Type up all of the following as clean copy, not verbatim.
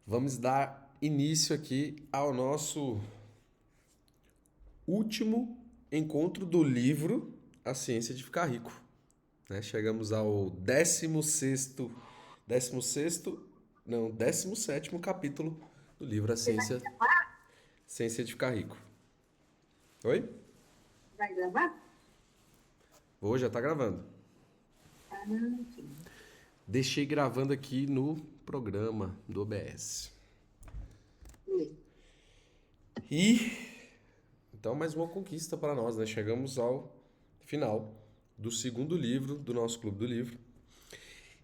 Vamos dar início aqui ao nosso último encontro do livro A Ciência de Ficar Rico. Né? Chegamos ao 17º capítulo do livro A Ciência de Ficar Rico. Oi? Vai gravar? Hoje já tá gravando. Ah, sim. Deixei gravando aqui no programa do OBS. Oi. E então mais uma conquista para nós, né? Chegamos ao final do segundo livro do nosso Clube do Livro.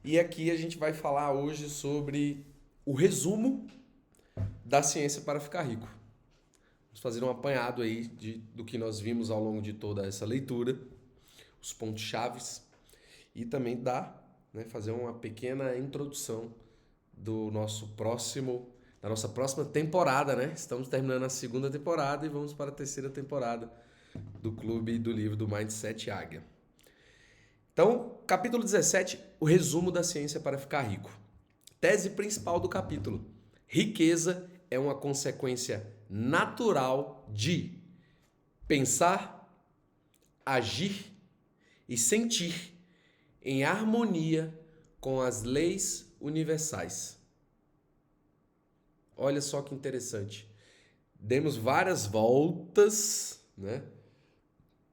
E aqui a gente vai falar hoje sobre o resumo da ciência para ficar rico. Vamos fazer um apanhado aí do que nós vimos ao longo de toda essa leitura, os pontos chaves e também fazer uma pequena introdução do da nossa próxima temporada, né? Estamos terminando a segunda temporada e vamos para a terceira temporada do Clube do Livro do Mindset Águia. Então, capítulo 17, o resumo da ciência para ficar rico. Tese principal do capítulo: riqueza é uma consequência natural de pensar, agir e sentir em harmonia com as leis universais. Olha só que interessante. Demos várias voltas, né,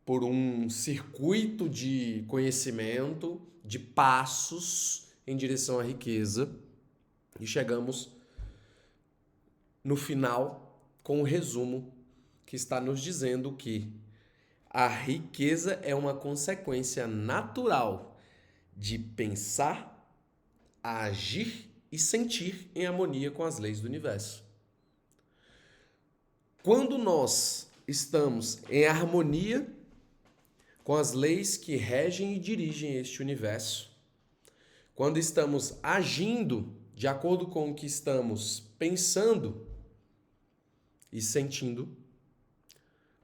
por um circuito de conhecimento, de passos em direção à riqueza e chegamos no final com o resumo que está nos dizendo que a riqueza é uma consequência natural de pensar, agir e sentir em harmonia com as leis do universo. Quando nós estamos em harmonia com as leis que regem e dirigem este universo, quando estamos agindo de acordo com o que estamos pensando e sentindo,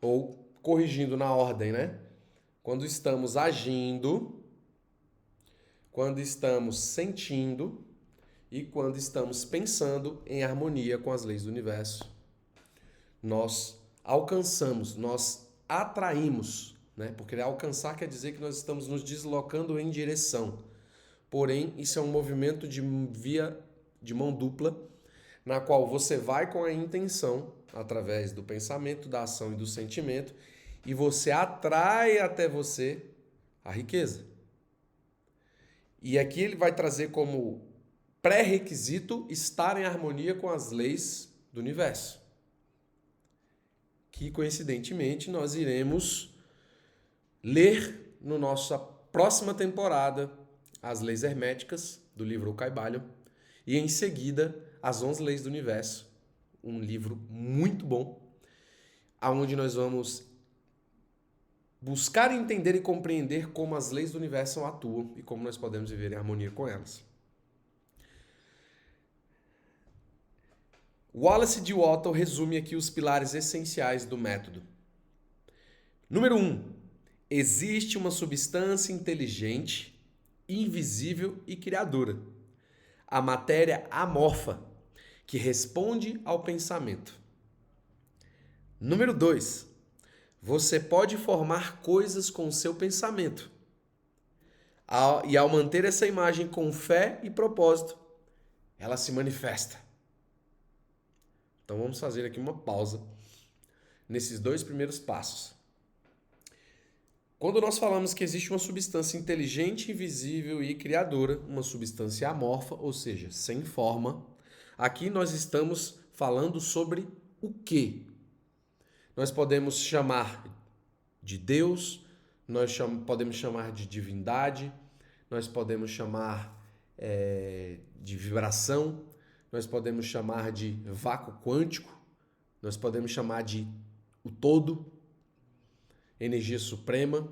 ou corrigindo na ordem, né? Quando estamos agindo, quando estamos sentindo e quando estamos pensando em harmonia com as leis do universo, nós alcançamos, nós atraímos, né? Porque alcançar quer dizer que nós estamos nos deslocando em direção. Porém, isso é um movimento de via de mão dupla, na qual você vai com a intenção, através do pensamento, da ação e do sentimento, e você atrai até você a riqueza. E aqui ele vai trazer como pré-requisito estar em harmonia com as leis do universo. Que, coincidentemente, nós iremos ler no nossa próxima temporada as leis herméticas do livro O Caibalion e, em seguida, as 11 leis do universo, um livro muito bom, aonde nós vamos buscar entender e compreender como as leis do universo atuam e como nós podemos viver em harmonia com elas. Wallace D. Walton resume aqui os pilares essenciais do método. Número 1. Existe uma substância inteligente, invisível e criadora. A matéria amorfa, que responde ao pensamento. Número 2. Você pode formar coisas com seu pensamento. E ao manter essa imagem com fé e propósito, ela se manifesta. Então vamos fazer aqui uma pausa nesses dois primeiros passos. Quando nós falamos que existe uma substância inteligente, invisível e criadora, uma substância amorfa, ou seja, sem forma, aqui nós estamos falando sobre o quê? Nós podemos chamar de Deus, podemos chamar de divindade, nós podemos chamar de vibração, nós podemos chamar de vácuo quântico, nós podemos chamar de o todo, energia suprema.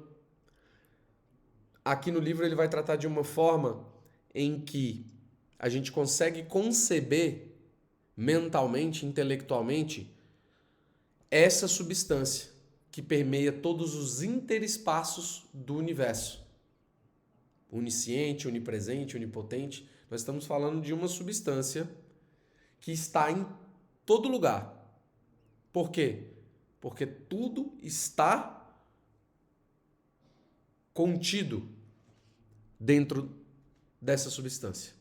Aqui no livro ele vai tratar de uma forma em que a gente consegue conceber mentalmente, intelectualmente, essa substância que permeia todos os interespaços do universo. Onisciente, onipresente, onipotente. Nós estamos falando de uma substância que está em todo lugar. Por quê? Porque tudo está contido dentro dessa substância.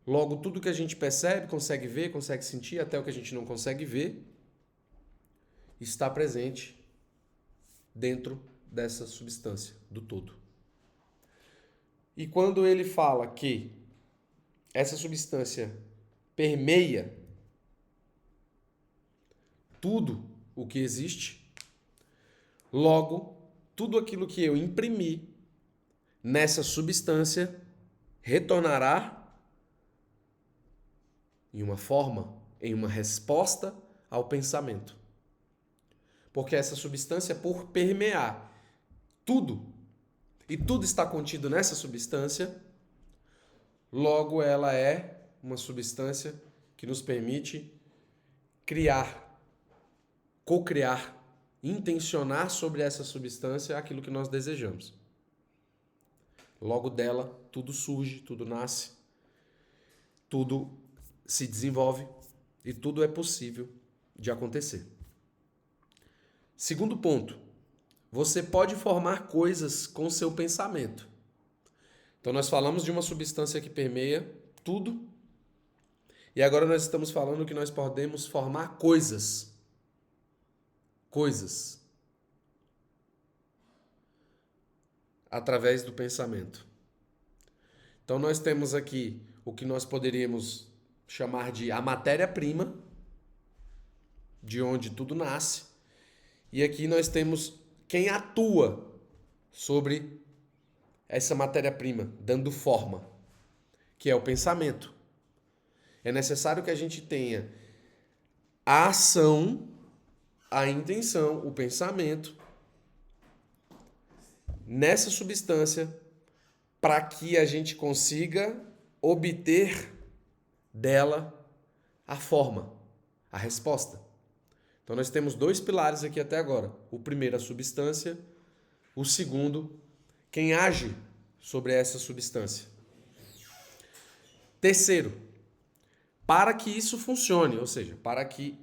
Logo, tudo que a gente percebe, consegue ver, consegue sentir, até o que a gente não consegue ver, está presente dentro dessa substância, do todo. E quando ele fala que essa substância permeia tudo o que existe, logo, tudo aquilo que eu imprimir nessa substância retornará em uma forma, em uma resposta ao pensamento. Porque essa substância, por permear tudo, e tudo está contido nessa substância, logo ela é uma substância que nos permite criar, co-criar, intencionar sobre essa substância aquilo que nós desejamos. Logo dela, tudo surge, tudo nasce, tudo se desenvolve e tudo é possível de acontecer. Segundo ponto, você pode formar coisas com seu pensamento. Então nós falamos de uma substância que permeia tudo e agora nós estamos falando que nós podemos formar coisas. Coisas. Através do pensamento. Então nós temos aqui o que nós poderíamos chamar de a matéria-prima, de onde tudo nasce. E aqui nós temos quem atua sobre essa matéria-prima, dando forma, que é o pensamento. É necessário que a gente tenha a ação, a intenção, o pensamento nessa substância para que a gente consiga obter dela a forma, a resposta. Então nós temos dois pilares aqui até agora. O primeiro, a substância. O segundo, quem age sobre essa substância. Terceiro, para que isso funcione, ou seja, para que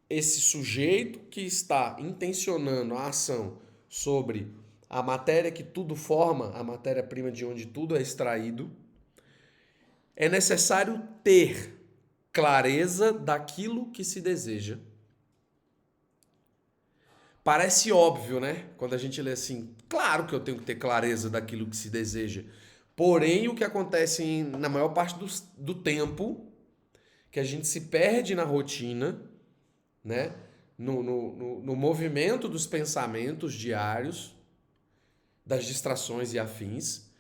esse sujeito que está intencionando a ação sobre a matéria que tudo forma, a matéria-prima de onde tudo é extraído, é necessário ter clareza daquilo que se deseja. Parece óbvio, né? Quando a gente lê assim, claro que eu tenho que ter clareza daquilo que se deseja. Porém, o que acontece na maior parte do tempo, que a gente se perde na rotina, né? No movimento dos pensamentos diários, das distrações e afins,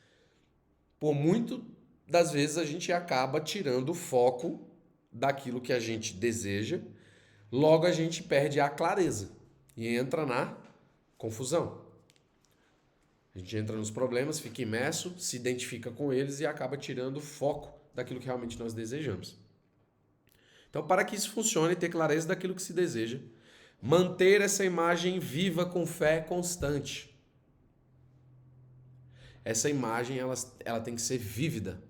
por muito das vezes a gente acaba tirando o foco daquilo que a gente deseja, logo a gente perde a clareza e entra na confusão. A gente entra nos problemas, fica imerso, se identifica com eles e acaba tirando o foco daquilo que realmente nós desejamos. Então, para que isso funcione, ter clareza daquilo que se deseja, manter essa imagem viva com fé constante. Essa imagem ela tem que ser vívida,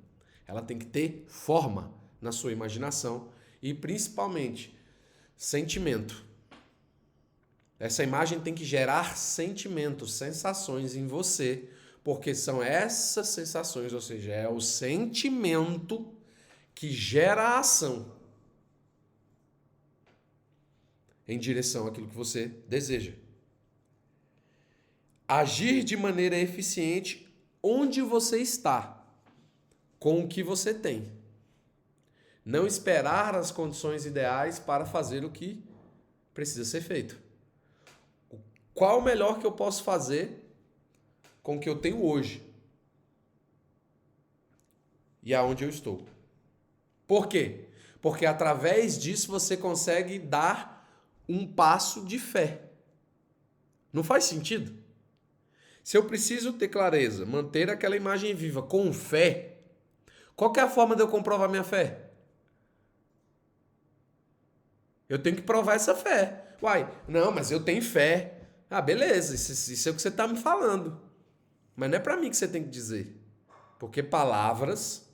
ela tem que ter forma na sua imaginação e principalmente sentimento. Essa imagem tem que gerar sentimentos, sensações em você, porque são essas sensações, ou seja, é o sentimento que gera a ação em direção àquilo que você deseja. Agir de maneira eficiente onde você está, com o que você tem. Não esperar as condições ideais para fazer o que precisa ser feito. Qual o melhor que eu posso fazer com o que eu tenho hoje? E aonde eu estou? Por quê? Porque através disso você consegue dar um passo de fé. Não faz sentido? Se eu preciso ter clareza, manter aquela imagem viva com fé, qual que é a forma de eu comprovar minha fé? Eu tenho que provar essa fé. Uai, não, mas eu tenho fé. Ah, beleza, isso é o que você está me falando. Mas não é para mim que você tem que dizer. Porque palavras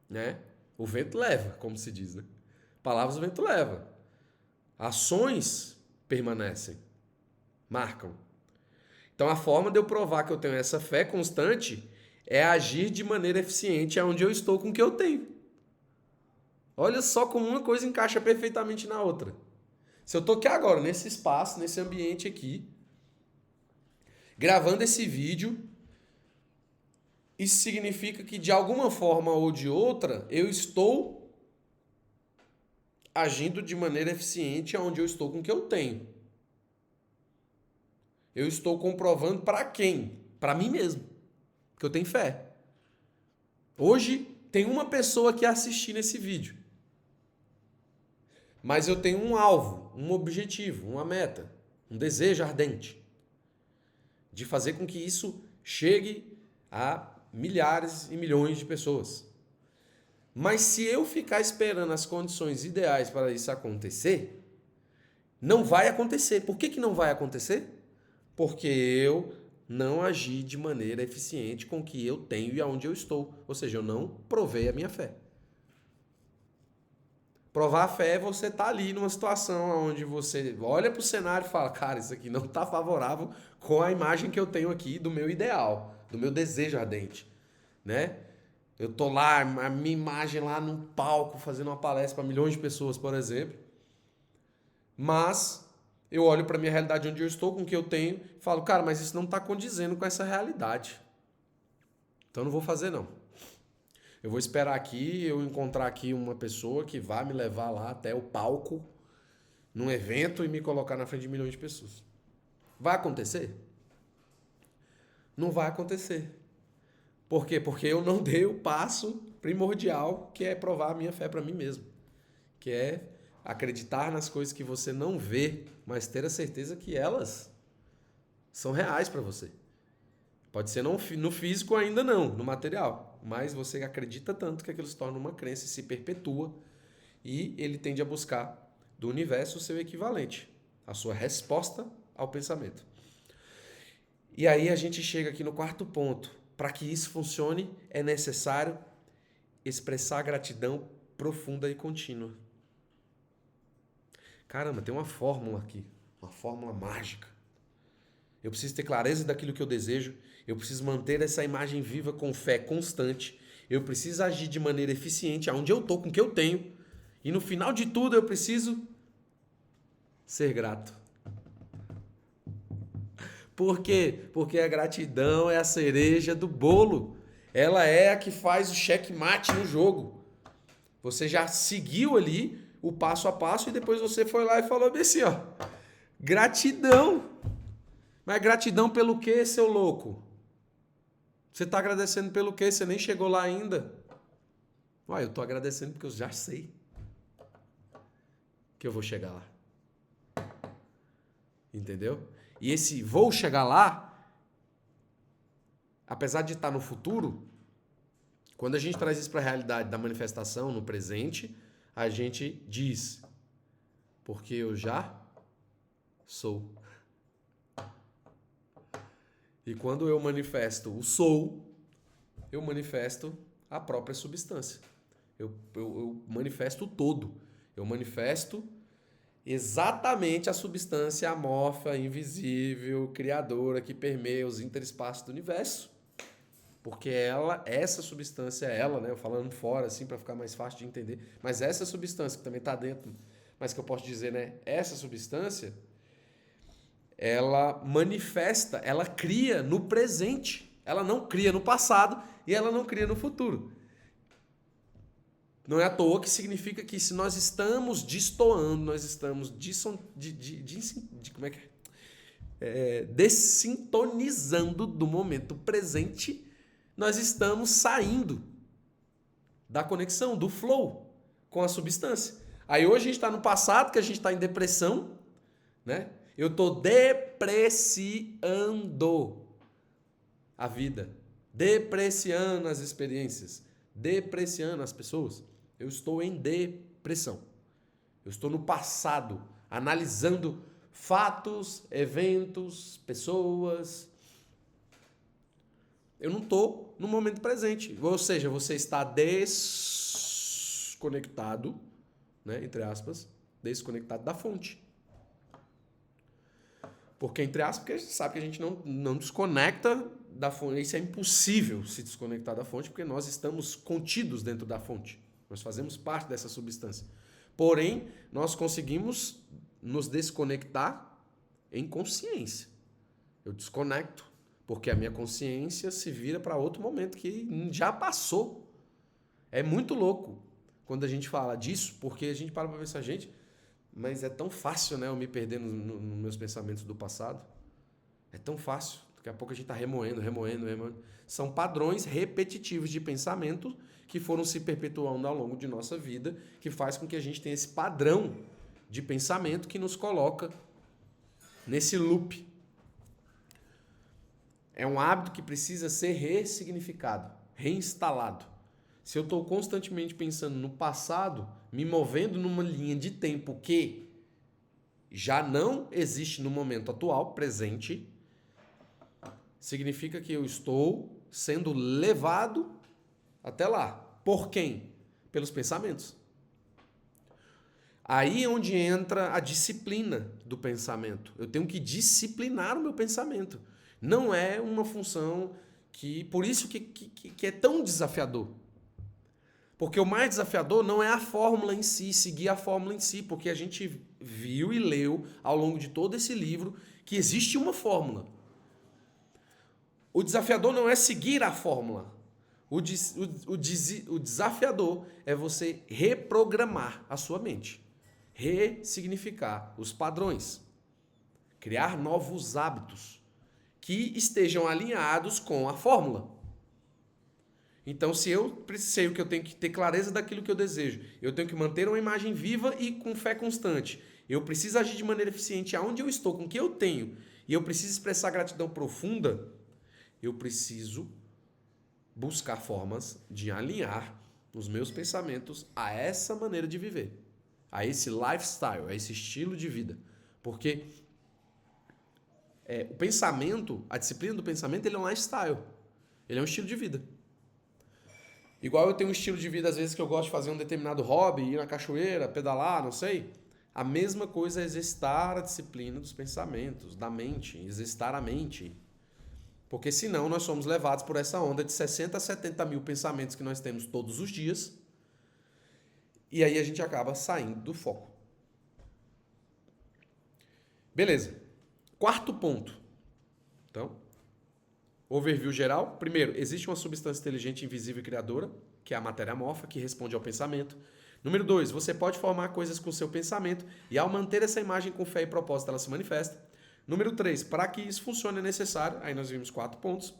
né? O vento leva, como se diz, né? Palavras o vento leva. Ações permanecem, marcam. Então a forma de eu provar que eu tenho essa fé constante é agir de maneira eficiente aonde eu estou com o que eu tenho. Olha só como uma coisa encaixa perfeitamente na outra. Se eu estou aqui agora, nesse espaço, nesse ambiente aqui, gravando esse vídeo, isso significa que de alguma forma ou de outra eu estou agindo de maneira eficiente aonde eu estou com o que eu tenho. Eu estou comprovando para quem? Para mim mesmo. Que eu tenho fé. Hoje tem uma pessoa que assistir nesse vídeo. Mas eu tenho um alvo, um objetivo, uma meta, um desejo ardente de fazer com que isso chegue a milhares e milhões de pessoas. Mas se eu ficar esperando as condições ideais para isso acontecer, não vai acontecer. Por que não vai acontecer? Porque eu não agi de maneira eficiente com o que eu tenho e aonde eu estou. Ou seja, eu não provei a minha fé. Provar a fé é você estar ali numa situação onde você olha para o cenário e fala, cara, isso aqui não está favorável com a imagem que eu tenho aqui do meu ideal, do meu desejo ardente, né? Eu tô lá, a minha imagem lá num palco, fazendo uma palestra para milhões de pessoas, por exemplo. Mas eu olho para a minha realidade onde eu estou, com o que eu tenho, e falo, cara, mas isso não está condizendo com essa realidade. Então eu não vou fazer, não. Eu vou esperar aqui, eu encontrar aqui uma pessoa que vai me levar lá até o palco, num evento, e me colocar na frente de milhões de pessoas. Vai acontecer? Não vai acontecer. Por quê? Porque eu não dei o passo primordial, que é provar a minha fé para mim mesmo. Que é acreditar nas coisas que você não vê, mas ter a certeza que elas são reais para você. Pode ser no físico ainda não, no material, mas você acredita tanto que aquilo se torna uma crença e se perpetua e ele tende a buscar do universo o seu equivalente, a sua resposta ao pensamento. E aí a gente chega aqui no quarto ponto. Para que isso funcione, é necessário expressar gratidão profunda e contínua. Caramba, tem uma fórmula aqui, uma fórmula mágica. Eu preciso ter clareza daquilo que eu desejo, eu preciso manter essa imagem viva com fé constante, eu preciso agir de maneira eficiente aonde eu estou, com o que eu tenho, e no final de tudo eu preciso ser grato. Por quê? Porque a gratidão é a cereja do bolo. Ela é a que faz o checkmate no jogo. Você já seguiu ali o passo a passo e depois você foi lá e falou bem assim, ó. Gratidão. Mas gratidão pelo quê, seu louco? Você está agradecendo pelo quê? Você nem chegou lá ainda. Uai, eu estou agradecendo porque eu já sei que eu vou chegar lá. Entendeu? E esse vou chegar lá, apesar de estar no futuro, quando a gente traz isso para a realidade da manifestação, no presente, a gente diz, porque eu já sou. E quando eu manifesto o sou, eu manifesto a própria substância. Eu manifesto o todo. Eu manifesto exatamente a substância amorfa, invisível, criadora que permeia os interespaços do universo. Porque essa substância, né? Eu falando fora assim para ficar mais fácil de entender, mas essa substância que também está dentro, mas que eu posso dizer, né? Essa substância, ela manifesta, ela cria no presente. Ela não cria no passado e ela não cria no futuro. Não é à toa que significa que se nós estamos destoando, nós estamos como é que dessintonizando do momento presente, nós estamos saindo da conexão, do flow com a substância. Aí hoje a gente está no passado, que a gente está em depressão, né? Eu estou depreciando a vida, depreciando as experiências, depreciando as pessoas. Eu estou em depressão. Eu estou no passado, analisando fatos, eventos, pessoas. Eu não estou no momento presente. Ou seja, você está desconectado, né, entre aspas, desconectado da fonte. Porque, entre aspas, porque a gente sabe que a gente não desconecta da fonte. Isso é impossível se desconectar da fonte, porque nós estamos contidos dentro da fonte. Nós fazemos parte dessa substância. Porém, nós conseguimos nos desconectar em consciência. Eu desconecto, porque a minha consciência se vira para outro momento que já passou. É muito louco quando a gente fala disso, porque a gente para pensar, gente, mas é tão fácil, né, eu me perder nos meus pensamentos do passado. É tão fácil. Daqui a pouco a gente está remoendo. São padrões repetitivos de pensamento que foram se perpetuando ao longo de nossa vida, que faz com que a gente tenha esse padrão de pensamento que nos coloca nesse loop. É um hábito que precisa ser ressignificado, reinstalado. Se eu estou constantemente pensando no passado, me movendo numa linha de tempo que já não existe no momento atual, presente, significa que eu estou sendo levado até lá. Por quem? Pelos pensamentos. Aí é onde entra a disciplina do pensamento. Eu tenho que disciplinar o meu pensamento. Não é uma função que... Por isso que é tão desafiador. Porque o mais desafiador não é a fórmula em si, seguir a fórmula em si, porque a gente viu e leu ao longo de todo esse livro que existe uma fórmula. O desafiador não é seguir a fórmula. O desafiador é você reprogramar a sua mente, ressignificar os padrões, criar novos hábitos que estejam alinhados com a fórmula. Então, se eu sei que eu tenho que ter clareza daquilo que eu desejo, eu tenho que manter uma imagem viva e com fé constante. Eu preciso agir de maneira eficiente aonde eu estou, com o que eu tenho, e eu preciso expressar gratidão profunda, eu preciso buscar formas de alinhar os meus pensamentos a essa maneira de viver, a esse lifestyle, a esse estilo de vida. Porque o pensamento, a disciplina do pensamento, ele é um lifestyle, ele é um estilo de vida. Igual eu tenho um estilo de vida, às vezes, que eu gosto de fazer um determinado hobby, ir na cachoeira, pedalar, não sei. A mesma coisa é exercitar a disciplina dos pensamentos, da mente, exercitar a mente. Porque senão nós somos levados por essa onda de 60 a 70 mil pensamentos que nós temos todos os dias. E aí a gente acaba saindo do foco. Beleza. Quarto ponto. Então, overview geral. Primeiro, existe uma substância inteligente, invisível e criadora, que é a matéria amorfa, que responde ao pensamento. Número 2, você pode formar coisas com o seu pensamento e ao manter essa imagem com fé e propósito, ela se manifesta. Número 3, para que isso funcione é necessário, aí nós vimos 4 pontos,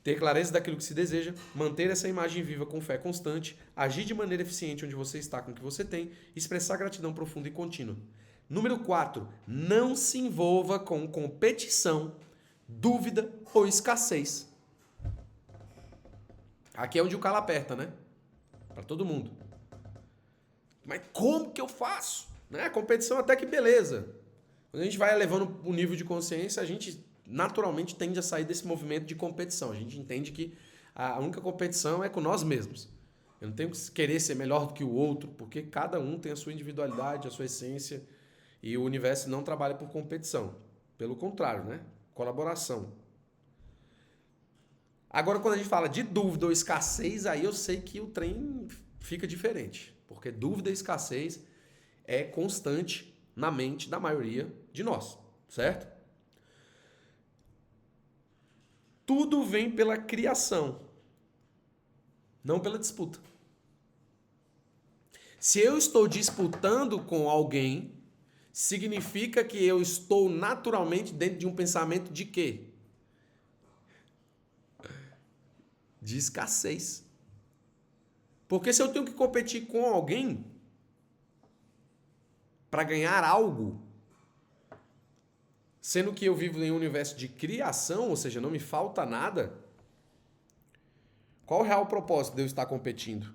ter clareza daquilo que se deseja, manter essa imagem viva com fé constante, agir de maneira eficiente onde você está com o que você tem, expressar gratidão profunda e contínua. Número 4, não se envolva com competição, dúvida ou escassez. Aqui é onde o calo aperta, né? Para todo mundo. Mas como que eu faço? Né? A competição até que beleza. Quando a gente vai elevando o nível de consciência, a gente naturalmente tende a sair desse movimento de competição. A gente entende que a única competição é com nós mesmos. Eu não tenho que querer ser melhor do que o outro, porque cada um tem a sua individualidade, a sua essência, e o universo não trabalha por competição. Pelo contrário, né? Colaboração. Agora, quando a gente fala de dúvida ou escassez, aí eu sei que o trem fica diferente. Porque dúvida e escassez é constante na mente da maioria de nós, certo? Tudo vem pela criação, não pela disputa. Se eu estou disputando com alguém, significa que eu estou naturalmente dentro de um pensamento de quê? De escassez. Porque se eu tenho que competir com alguém para ganhar algo, sendo que eu vivo em um universo de criação, ou seja, não me falta nada, qual o real propósito de eu estar competindo?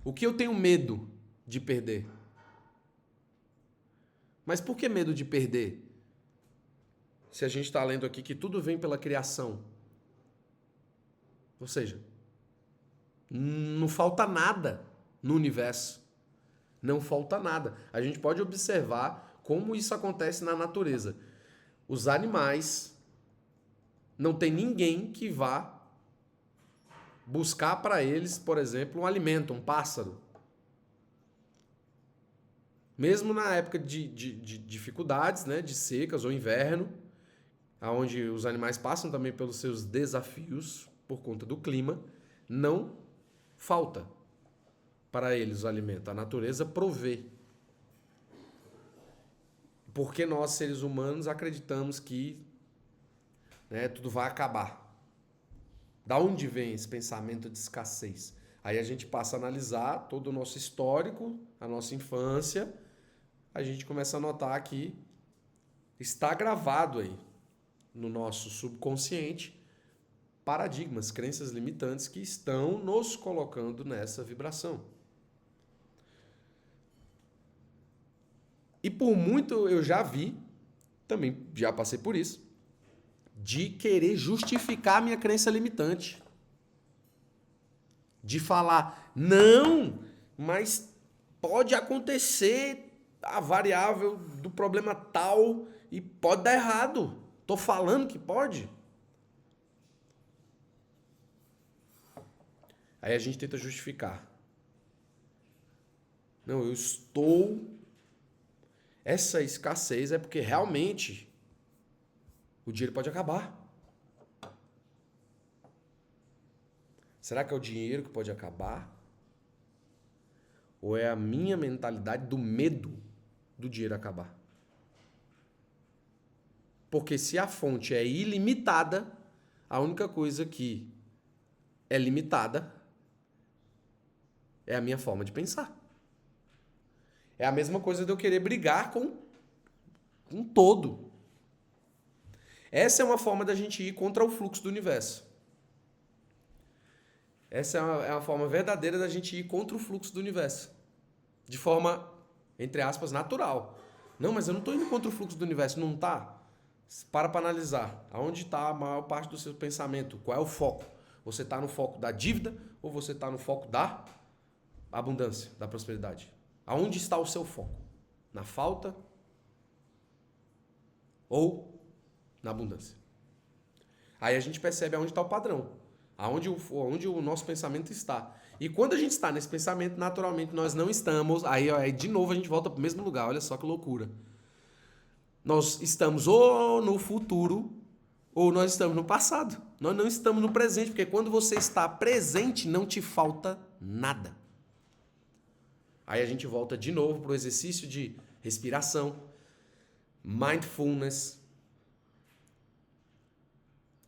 O que eu tenho medo de perder? Mas por que medo de perder? Se a gente está lendo aqui que tudo vem pela criação. Ou seja, Não falta nada no universo. Não falta nada. A gente pode observar como isso acontece na natureza. Os animais, não tem ninguém que vá buscar para eles, por exemplo, um alimento, um pássaro. Mesmo na época de dificuldades, né, de secas ou inverno, onde os animais passam também pelos seus desafios por conta do clima, não falta para eles o alimento. A natureza provê. Porque nós, seres humanos, acreditamos que, né, tudo vai acabar. Da onde vem esse pensamento de escassez? Aí a gente passa a analisar todo o nosso histórico, a nossa infância, a gente começa a notar que está gravado aí no nosso subconsciente paradigmas, crenças limitantes que estão nos colocando nessa vibração. E por muito eu já vi, também já passei por isso, de querer justificar a minha crença limitante. De falar, não, mas pode acontecer a variável do problema tal e pode dar errado. Tô falando que pode. Aí a gente tenta justificar. Não, eu estou... Essa escassez é porque realmente o dinheiro pode acabar. Será que é o dinheiro que pode acabar? Ou é a minha mentalidade do medo do dinheiro acabar? Porque se a fonte é ilimitada, a única coisa que é limitada é a minha forma de pensar. É a mesma coisa de eu querer brigar com um todo. Essa é uma forma da gente ir contra o fluxo do universo. Essa é uma forma verdadeira da gente ir contra o fluxo do universo. De forma, entre aspas, natural. Não, mas eu não estou indo contra o fluxo do universo. Não está? Para analisar. Aonde está a maior parte do seu pensamento? Qual é o foco? Você está no foco da dívida ou você está no foco da abundância, da prosperidade? Aonde está o seu foco? Na falta ou na abundância? Aí a gente percebe aonde está o padrão. Onde o nosso pensamento está. E quando a gente está nesse pensamento, naturalmente nós não estamos... Aí de novo a gente volta para o mesmo lugar. Olha só que loucura. Nós estamos ou no futuro ou nós estamos no passado. Nós não estamos no presente, porque quando você está presente, não te falta nada. Aí a gente volta de novo para o exercício de respiração, mindfulness,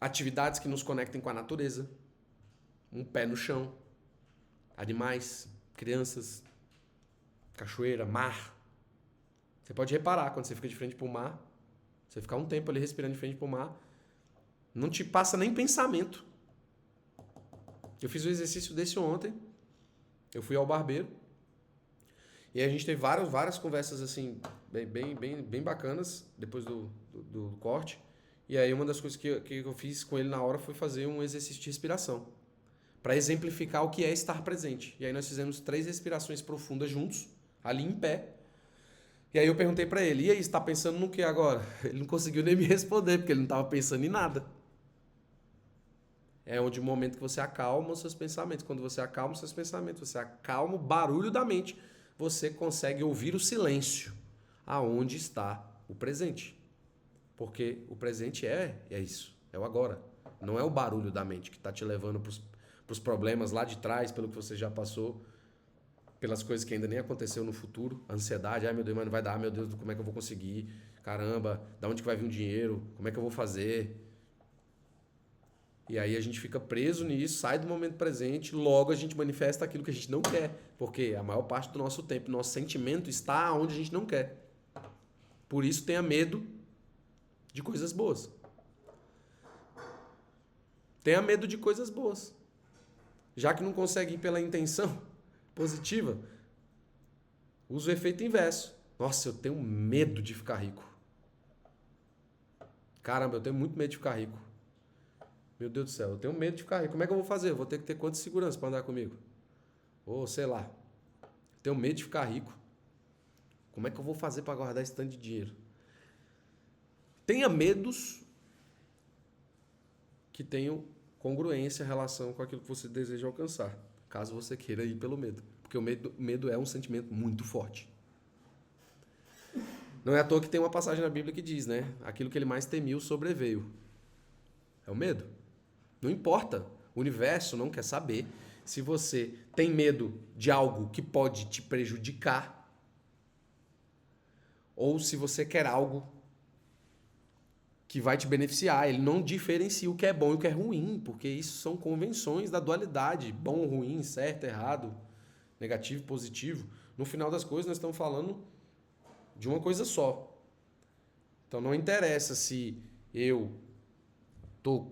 atividades que nos conectem com a natureza, um pé no chão, animais, crianças, cachoeira, mar. Você pode reparar, quando você fica de frente para o mar, você ficar um tempo ali respirando de frente para o mar, não te passa nem pensamento. Eu fiz um exercício desse ontem, eu fui ao barbeiro, e a gente teve várias conversas assim, bem bacanas, depois do corte. E aí uma das coisas que eu fiz com ele na hora foi fazer um exercício de respiração, para exemplificar o que é estar presente. E aí nós fizemos 3 respirações profundas juntos, ali em pé. E aí eu perguntei para ele, e aí, você está pensando no que agora? Ele não conseguiu nem me responder, porque ele não estava pensando em nada. É onde o momento que você acalma os seus pensamentos. Quando você acalma os seus pensamentos, você acalma o barulho da mente, você consegue ouvir o silêncio, aonde está o presente. Porque o presente é isso, é o agora. Não é o barulho da mente que está te levando para os problemas lá de trás, pelo que você já passou, pelas coisas que ainda nem aconteceu no futuro. A ansiedade, ai meu Deus, mas não vai dar, meu Deus, como é que eu vou conseguir? Caramba, da onde que vai vir o dinheiro? Como é que eu vou fazer? E aí a gente fica preso nisso, sai do momento presente, logo a gente manifesta aquilo que a gente não quer. Porque a maior parte do nosso tempo, nosso sentimento está onde a gente não quer. Por isso tenha medo de coisas boas. Tenha medo de coisas boas. Já que não consegue ir pela intenção positiva, usa o efeito inverso. Nossa, eu tenho medo de ficar rico. Caramba, eu tenho muito medo de ficar rico. Meu Deus do céu, eu tenho medo de ficar rico. Como é que eu vou fazer? Eu vou ter que ter quanto de segurança para andar comigo? Ou sei lá. Tenho medo de ficar rico. Como é que eu vou fazer para guardar esse tanto de dinheiro? Tenha medos que tenham congruência em relação com aquilo que você deseja alcançar, caso você queira ir pelo medo. Porque o medo é um sentimento muito forte. Não é à toa que tem uma passagem na Bíblia que diz, né? Aquilo que ele mais temiu sobreveio. É o medo. Não importa. O universo não quer saber se você tem medo de algo que pode te prejudicar ou se você quer algo que vai te beneficiar. Ele não diferencia o que é bom e o que é ruim, porque isso são convenções da dualidade. Bom, ruim, certo, errado, negativo, positivo. No final das coisas, nós estamos falando de uma coisa só. Então não interessa se eu tô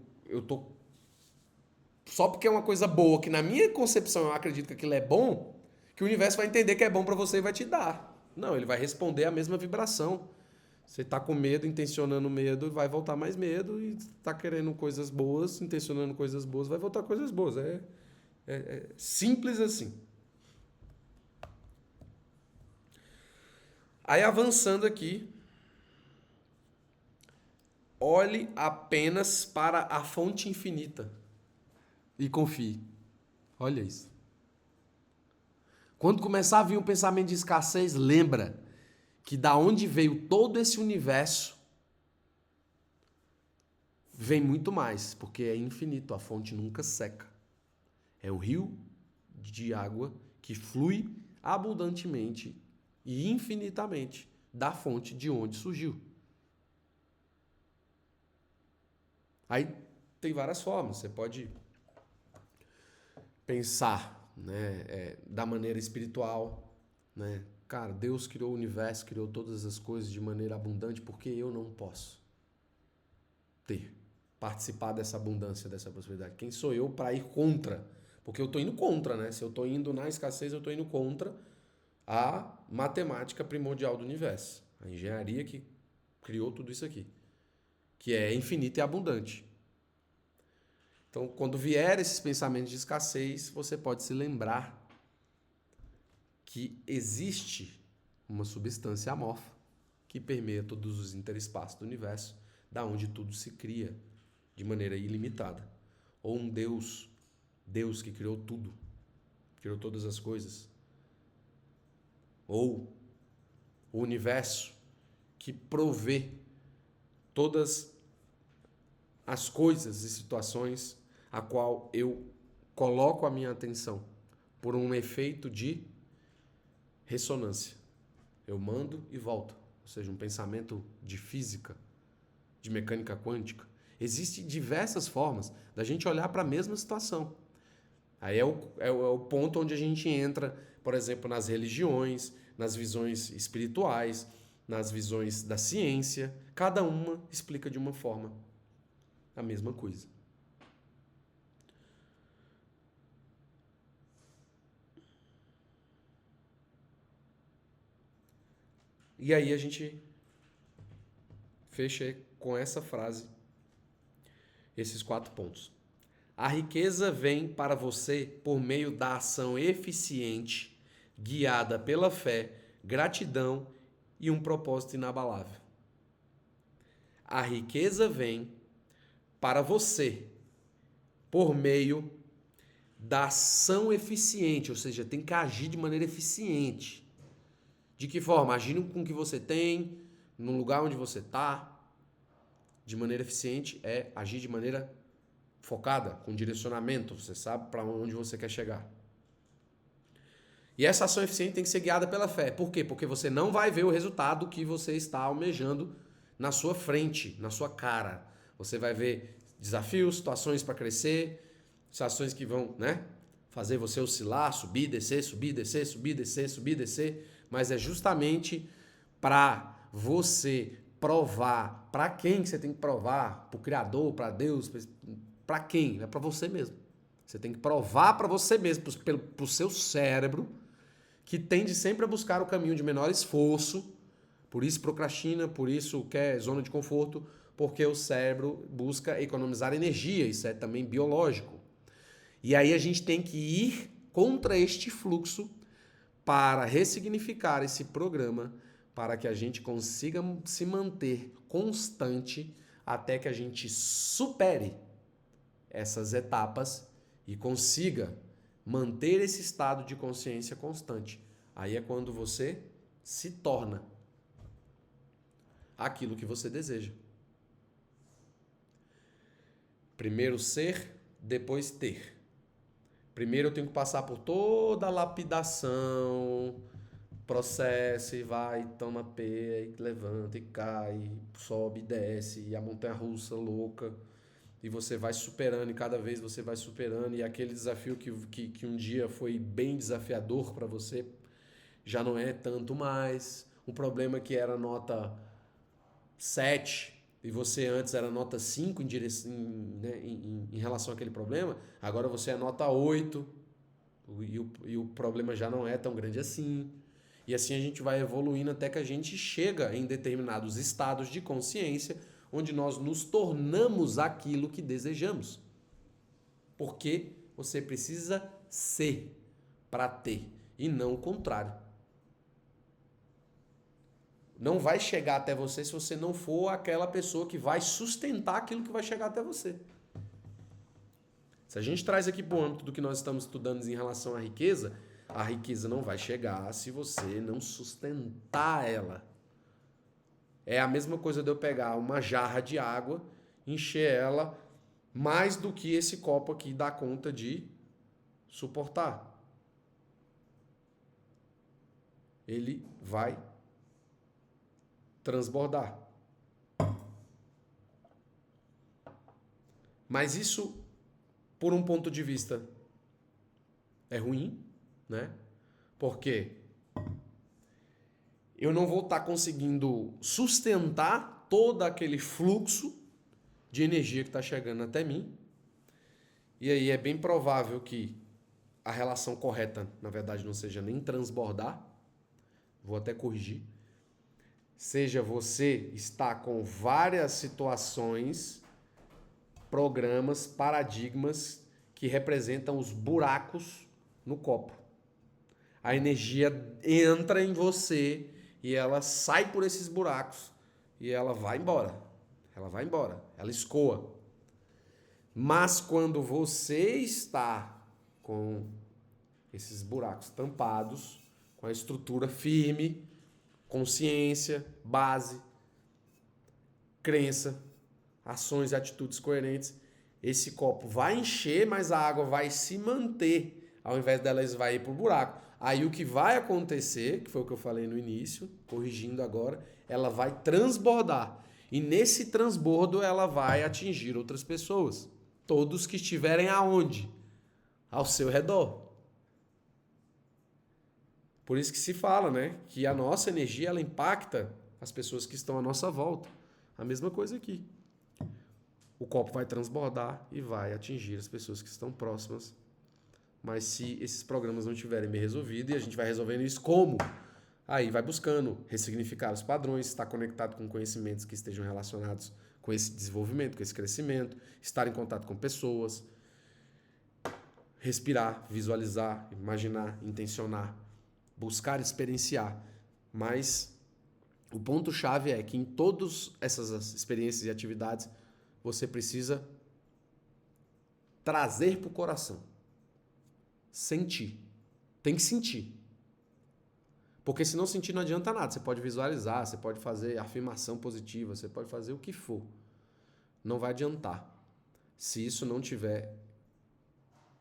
só porque é uma coisa boa, que na minha concepção eu acredito que aquilo é bom, que o universo vai entender que é bom para você e vai te dar. Não, ele vai responder a mesma vibração. Você tá com medo, intencionando medo, vai voltar mais medo, e tá querendo coisas boas, intencionando coisas boas, vai voltar coisas boas. É simples assim. Aí avançando aqui, olhe apenas para a fonte infinita e confie. Olha isso. Quando começar a vir um pensamento de escassez, lembra que da onde veio todo esse universo vem muito mais, porque é infinito, a fonte nunca seca. É um rio de água que flui abundantemente e infinitamente da fonte de onde surgiu. Aí tem várias formas, você pode pensar, né, da maneira espiritual, né? Cara, Deus criou o universo, criou todas as coisas de maneira abundante, porque eu não posso participar dessa abundância, dessa prosperidade? Quem sou eu para ir contra? Porque eu estou indo contra, né? Se eu estou indo na escassez, eu estou indo contra a matemática primordial do universo. A engenharia que criou tudo isso aqui, que é infinita e abundante. Então, quando vier esses pensamentos de escassez, você pode se lembrar que existe uma substância amorfa que permeia todos os interespaços do universo, da onde tudo se cria de maneira ilimitada. Ou um Deus que criou tudo, criou todas as coisas. Ou o universo que provê todas as coisas e situações a qual eu coloco a minha atenção por um efeito de ressonância. Eu mando e volto. Ou seja, um pensamento de física, de mecânica quântica. Existem diversas formas da gente olhar para a mesma situação. Aí é o ponto onde a gente entra, por exemplo, nas religiões, nas visões espirituais, nas visões da ciência. Cada uma explica de uma forma a mesma coisa. E aí a gente fecha com essa frase, esses 4 pontos. A riqueza vem para você por meio da ação eficiente, guiada pela fé, gratidão e um propósito inabalável. A riqueza vem para você por meio da ação eficiente, ou seja, tem que agir de maneira eficiente. De que forma? Agindo com o que você tem, no lugar onde você está. De maneira eficiente é agir de maneira focada, com direcionamento. Você sabe para onde você quer chegar. E essa ação eficiente tem que ser guiada pela fé. Por quê? Porque você não vai ver o resultado que você está almejando na sua frente, na sua cara. Você vai ver desafios, situações para crescer, situações que vão, né, fazer você oscilar, subir, descer, subir, descer, subir, descer, subir, descer. Mas é justamente para você provar. Para quem que você tem que provar? Para o Criador, para Deus? Para quem? É para você mesmo. Você tem que provar para você mesmo, para o seu cérebro, que tende sempre a buscar o caminho de menor esforço, por isso procrastina, por isso quer zona de conforto, porque o cérebro busca economizar energia, isso é também biológico. E aí a gente tem que ir contra este fluxo para ressignificar esse programa, para que a gente consiga se manter constante até que a gente supere essas etapas e consiga manter esse estado de consciência constante. Aí é quando você se torna aquilo que você deseja. Primeiro ser, depois ter. Primeiro eu tenho que passar por toda a lapidação, processo, e vai, toma pé, e levanta, e cai, sobe, e desce, e a montanha-russa louca. E você vai superando, e cada vez você vai superando, e aquele desafio que um dia foi bem desafiador para você, já não é tanto mais. Um problema que era nota 7 e você antes era nota 5 em relação àquele problema, agora você é nota 8 e o problema já não é tão grande assim. E assim a gente vai evoluindo até que a gente chega em determinados estados de consciência onde nós nos tornamos aquilo que desejamos. Porque você precisa ser para ter e não o contrário. Não vai chegar até você se você não for aquela pessoa que vai sustentar aquilo que vai chegar até você. Se a gente traz aqui para o âmbito do que nós estamos estudando em relação à riqueza, a riqueza não vai chegar se você não sustentar ela. É a mesma coisa de eu pegar uma jarra de água, encher ela mais do que esse copo aqui dá conta de suportar. Ele vai transbordar. Mas isso, por um ponto de vista, é ruim, né? Porque eu não vou estar conseguindo sustentar todo aquele fluxo de energia que está chegando até mim. E aí é bem provável que a relação correta, na verdade, não seja nem transbordar. Vou até corrigir. Seja você estar com várias situações, programas, paradigmas que representam os buracos no copo. A energia entra em você e ela sai por esses buracos e ela vai embora. Ela vai embora, ela escoa. Mas quando você está com esses buracos tampados, com a estrutura firme, consciência, base, crença, ações e atitudes coerentes, esse copo vai encher, mas a água vai se manter, ao invés dela esvair para o buraco. Aí o que vai acontecer, que foi o que eu falei no início, corrigindo agora, ela vai transbordar. E nesse transbordo ela vai atingir outras pessoas. Todos que estiverem aonde? Ao seu redor. Por isso que se fala, né? Que a nossa energia, ela impacta as pessoas que estão à nossa volta. A mesma coisa aqui. O copo vai transbordar e vai atingir as pessoas que estão próximas. Mas se esses programas não estiverem bem resolvidos, e a gente vai resolvendo isso como? Aí vai buscando ressignificar os padrões, estar conectado com conhecimentos que estejam relacionados com esse desenvolvimento, com esse crescimento, estar em contato com pessoas, respirar, visualizar, imaginar, intencionar, buscar experienciar. Mas o ponto-chave é que em todas essas experiências e atividades, você precisa trazer para o coração. Sentir. Tem que sentir. Porque se não sentir não adianta nada. Você pode visualizar, você pode fazer afirmação positiva, você pode fazer o que for. Não vai adiantar se isso não tiver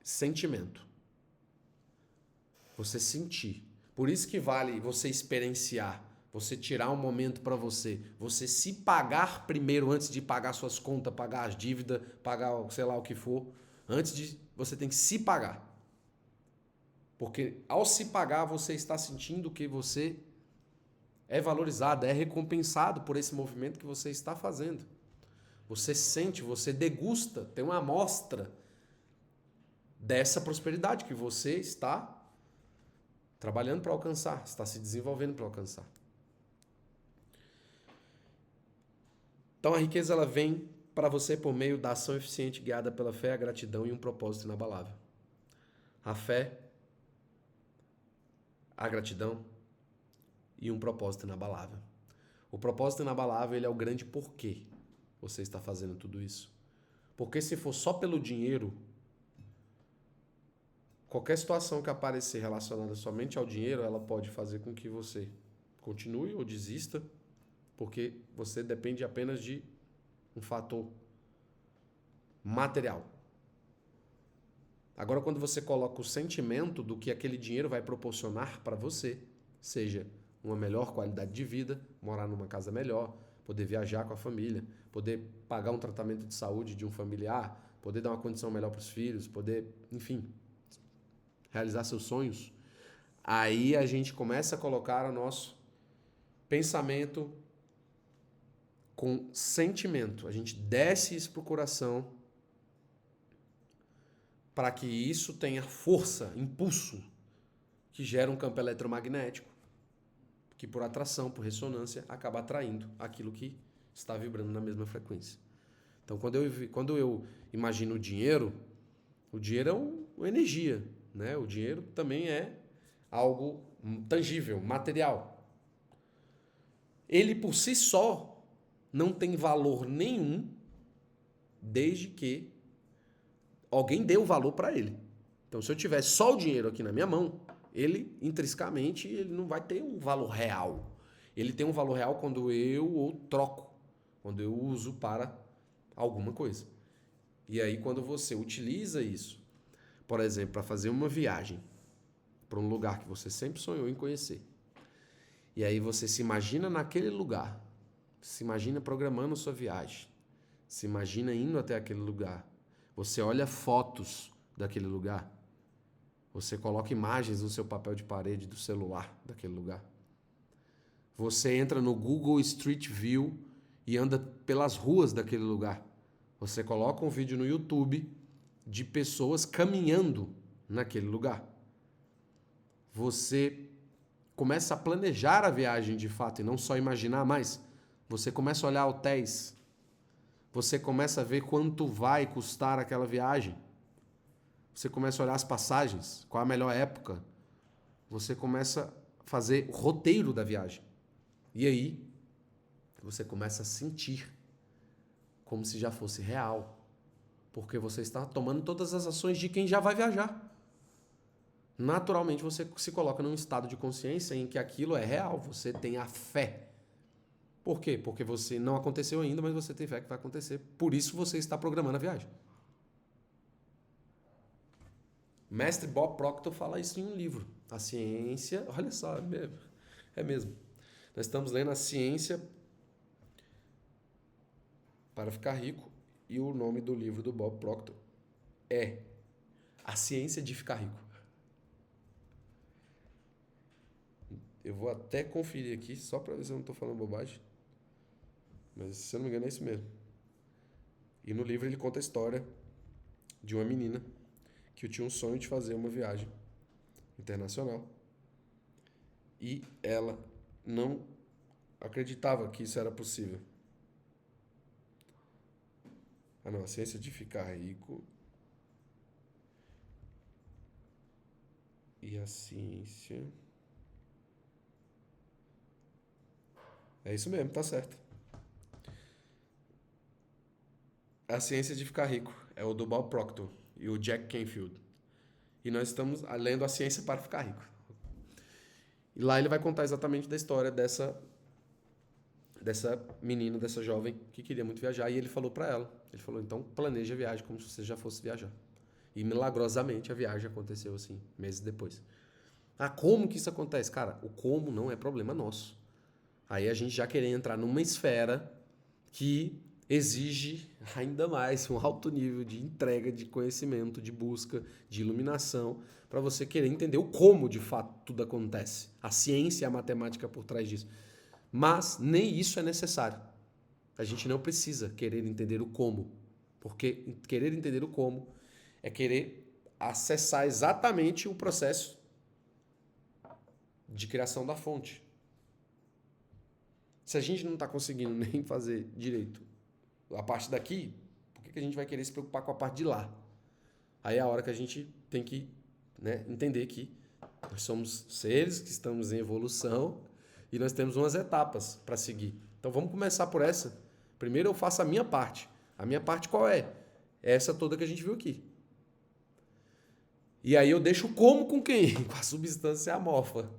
sentimento. Você sentir. Por isso que vale você experienciar, você tirar um momento para você, você se pagar primeiro antes de pagar suas contas, pagar as dívidas, pagar sei lá o que for. Antes de você tem que se pagar. Porque ao se pagar, você está sentindo que você é valorizado, é recompensado por esse movimento que você está fazendo. Você sente, você degusta, tem uma amostra dessa prosperidade que você está trabalhando para alcançar, está se desenvolvendo para alcançar. Então a riqueza ela vem para você por meio da ação eficiente guiada pela fé, a gratidão e um propósito inabalável. A fé, a gratidão e um propósito inabalável. O propósito inabalável ele é o grande porquê você está fazendo tudo isso. Porque se for só pelo dinheiro, qualquer situação que aparecer relacionada somente ao dinheiro, ela pode fazer com que você continue ou desista, porque você depende apenas de um fator material. Agora, quando você coloca o sentimento do que aquele dinheiro vai proporcionar para você, seja uma melhor qualidade de vida, morar numa casa melhor, poder viajar com a família, poder pagar um tratamento de saúde de um familiar, poder dar uma condição melhor para os filhos, poder, enfim, realizar seus sonhos, aí a gente começa a colocar o nosso pensamento com sentimento. A gente desce isso para o coração para que isso tenha força, impulso, que gera um campo eletromagnético, que por atração, por ressonância, acaba atraindo aquilo que está vibrando na mesma frequência. Então, quando eu imagino o dinheiro é uma energia, né? O dinheiro também é algo tangível, material. Ele por si só não tem valor nenhum desde que alguém dê o valor para ele. Então, se eu tiver só o dinheiro aqui na minha mão, ele, intrinsecamente, ele não vai ter um valor real. Ele tem um valor real quando eu o troco, quando eu uso para alguma coisa. E aí, quando você utiliza isso, por exemplo, para fazer uma viagem para um lugar que você sempre sonhou em conhecer, e aí você se imagina naquele lugar, se imagina programando sua viagem, se imagina indo até aquele lugar, você olha fotos daquele lugar, você coloca imagens no seu papel de parede do celular daquele lugar. Você entra no Google Street View e anda pelas ruas daquele lugar. Você coloca um vídeo no YouTube de pessoas caminhando naquele lugar. Você começa a planejar a viagem de fato e não só imaginar mais. Você começa a olhar hotéis. Você começa a ver quanto vai custar aquela viagem. Você começa a olhar as passagens, qual a melhor época. Você começa a fazer o roteiro da viagem. E aí, você começa a sentir como se já fosse real. Porque você está tomando todas as ações de quem já vai viajar. Naturalmente, você se coloca num estado de consciência em que aquilo é real. Você tem a fé. Por quê? Porque você não aconteceu ainda, mas você tem fé que vai acontecer. Por isso você está programando a viagem. Mestre Bob Proctor fala isso em um livro. A ciência... Olha só, é mesmo. Nós estamos lendo A Ciência para Ficar Rico e o nome do livro do Bob Proctor é A Ciência de Ficar Rico. Eu vou até conferir aqui, só para ver se eu não estou falando bobagem. Mas, se eu não me engano, é isso mesmo. E no livro ele conta a história de uma menina que tinha um sonho de fazer uma viagem internacional. E ela não acreditava que isso era possível. Ah, não, a ciência de ficar rico. E a ciência... É isso mesmo, tá certo. A Ciência de Ficar Rico é o do Bob Proctor e o Jack Canfield. E nós estamos lendo A Ciência para Ficar Rico. E lá ele vai contar exatamente da história dessa menina, dessa jovem que queria muito viajar. E ele falou para ela, ele falou, então planeja a viagem como se você já fosse viajar. E milagrosamente a viagem aconteceu assim, meses depois. Ah, como que isso acontece? Cara, o como não é problema nosso. Aí a gente já querer entrar numa esfera que exige ainda mais um alto nível de entrega, de conhecimento, de busca, de iluminação, para você querer entender o como de fato tudo acontece. A ciência e a matemática por trás disso. Mas nem isso é necessário. A gente não precisa querer entender o como. Porque querer entender o como é querer acessar exatamente o processo de criação da fonte. Se a gente não está conseguindo nem fazer direito a parte daqui, por que a gente vai querer se preocupar com a parte de lá? Aí é a hora que a gente tem que, né, entender que nós somos seres que estamos em evolução e nós temos umas etapas para seguir. Então vamos começar por essa. Primeiro eu faço a minha parte. A minha parte qual é? É essa toda que a gente viu aqui. E aí eu deixo como com quem? Com a substância amorfa.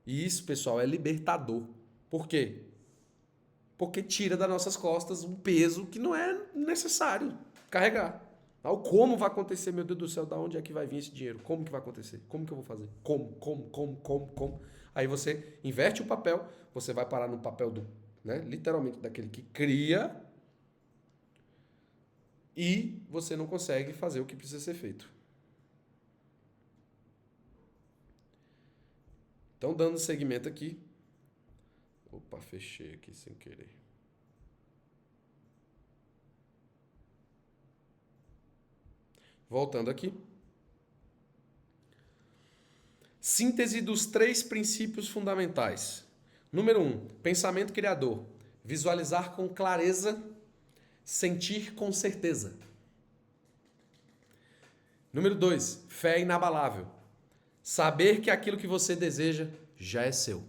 E isso, pessoal, é libertador. Por quê? Porque tira das nossas costas um peso que não é necessário carregar. Ah, o como vai acontecer, meu Deus do céu, da onde é que vai vir esse dinheiro? Como que vai acontecer? Como que eu vou fazer? Como? Aí você inverte o papel, você vai parar no papel do, né, literalmente daquele que cria e você não consegue fazer o que precisa ser feito. Então, dando seguimento aqui. Opa, fechei aqui sem querer. Voltando aqui. Síntese dos 3 princípios fundamentais. Número 1, pensamento criador. Visualizar com clareza, sentir com certeza. Número 2, fé inabalável. Saber que aquilo que você deseja já é seu.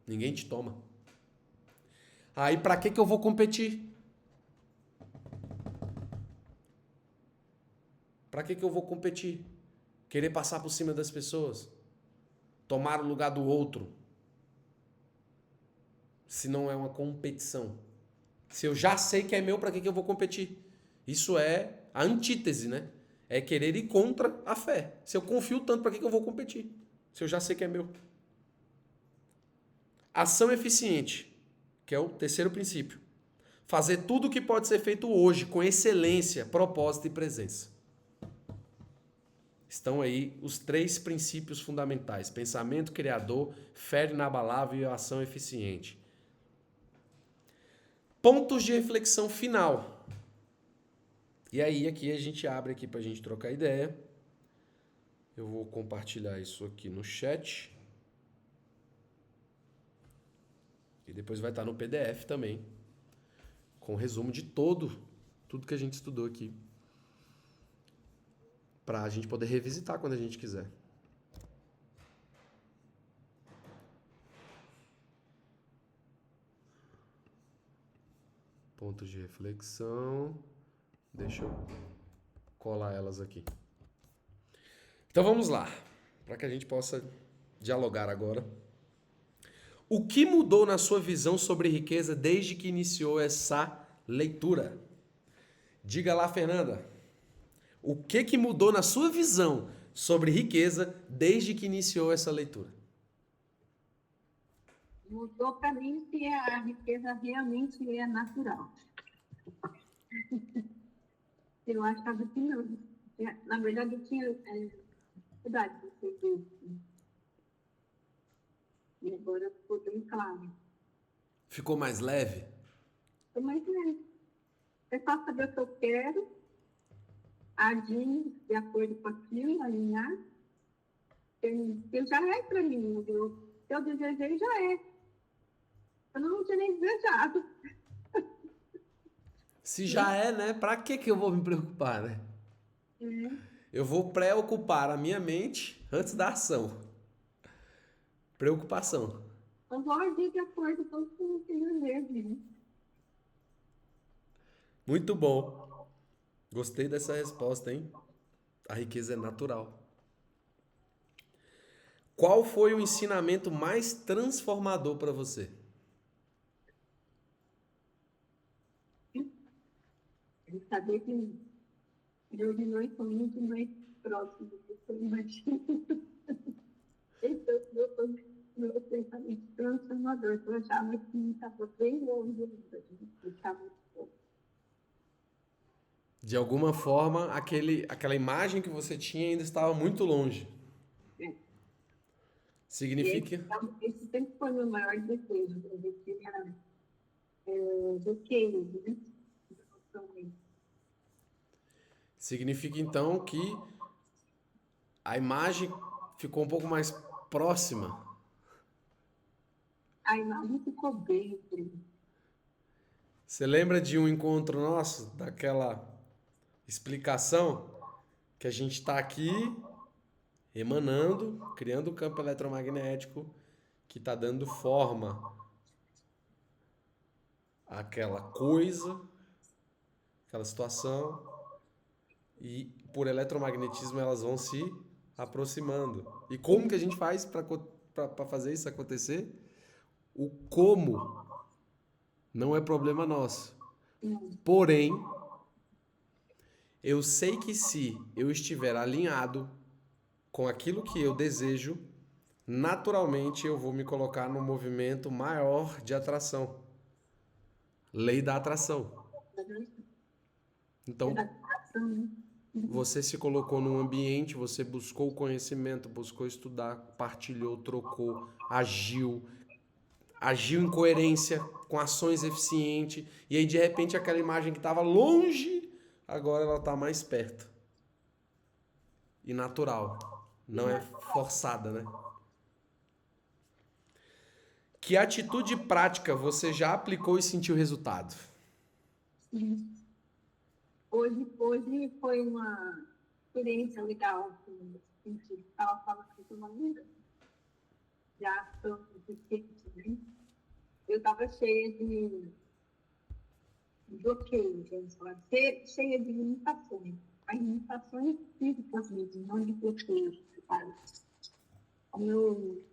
Ninguém te toma. Aí para que eu vou competir? Para que eu vou competir? Querer passar por cima das pessoas? Tomar o lugar do outro? Se não é uma competição. Se eu já sei que é meu, para que eu vou competir? Isso é a antítese, né? É querer ir contra a fé. Se eu confio tanto, para que eu vou competir? Se eu já sei que é meu. Ação eficiente, que é o terceiro princípio. Fazer tudo o que pode ser feito hoje, com excelência, propósito e presença. Estão aí os 3 princípios fundamentais. Pensamento criador, fé inabalável e ação eficiente. Pontos de reflexão final. E aí, aqui a gente abre aqui para a gente trocar ideia. Eu vou compartilhar isso aqui no chat. E depois vai estar no PDF também. Com resumo de tudo que a gente estudou aqui. Para a gente poder revisitar quando a gente quiser. Pontos de reflexão. Deixa eu colar elas aqui. Então vamos lá, para que a gente possa dialogar agora. O que mudou na sua visão sobre riqueza desde que iniciou essa leitura? Diga lá, Fernanda. O que mudou na sua visão sobre riqueza desde que iniciou essa leitura? Mudou para mim que a riqueza realmente é natural. Eu achava que não. Na verdade, eu tinha dificuldade de ser isso. E agora ficou bem claro. Ficou mais leve? Ficou mais leve. É só saber o que eu quero, agir de acordo com aquilo, alinhar. Eu já é para mim. Se eu desejei, já é. Eu não tinha nem desejado. Se já é, né? Pra que eu vou me preocupar, né? Eu vou preocupar a minha mente antes da ação. Preocupação. Eu vou agir de acordo com o que eu desejo. Muito bom. Gostei dessa resposta, hein? A riqueza é natural. Qual foi o ensinamento mais transformador para você? Eu saber que Deus e nós somos muito mais próximos do que eu imagino. Esse é o meu pensamento transformador. Eu achava que estava bem longe ainda. Eu estava muito pouco. De alguma forma, aquela imagem que você tinha ainda estava muito longe. Significa? Esse sempre foi o meu maior desejo, para ver se era do que, né? Significa então que a imagem ficou um pouco mais próxima. A imagem ficou bem. Você lembra de um encontro nosso, daquela explicação que a gente está aqui emanando, criando um campo eletromagnético que está dando forma àquela coisa, aquela situação, e por eletromagnetismo elas vão se aproximando. E como que a gente faz para fazer isso acontecer? O como não é problema nosso. Porém, eu sei que se eu estiver alinhado com aquilo que eu desejo, naturalmente eu vou me colocar num movimento maior de atração. Lei da atração. Então, você se colocou num ambiente, você buscou conhecimento, buscou estudar, partilhou, trocou, agiu em coerência, com ações eficientes, e aí de repente aquela imagem que estava longe, agora ela está mais perto. E natural. Não é forçada, né? Que atitude prática você já aplicou e sentiu resultado? Sim. Hoje foi uma experiência legal, assim, estava falando com uma amiga, já são né? Eu estava cheia de bloqueios, vamos falar, cheia de limitações. As limitações físicas mesmo, não de bloqueios. Como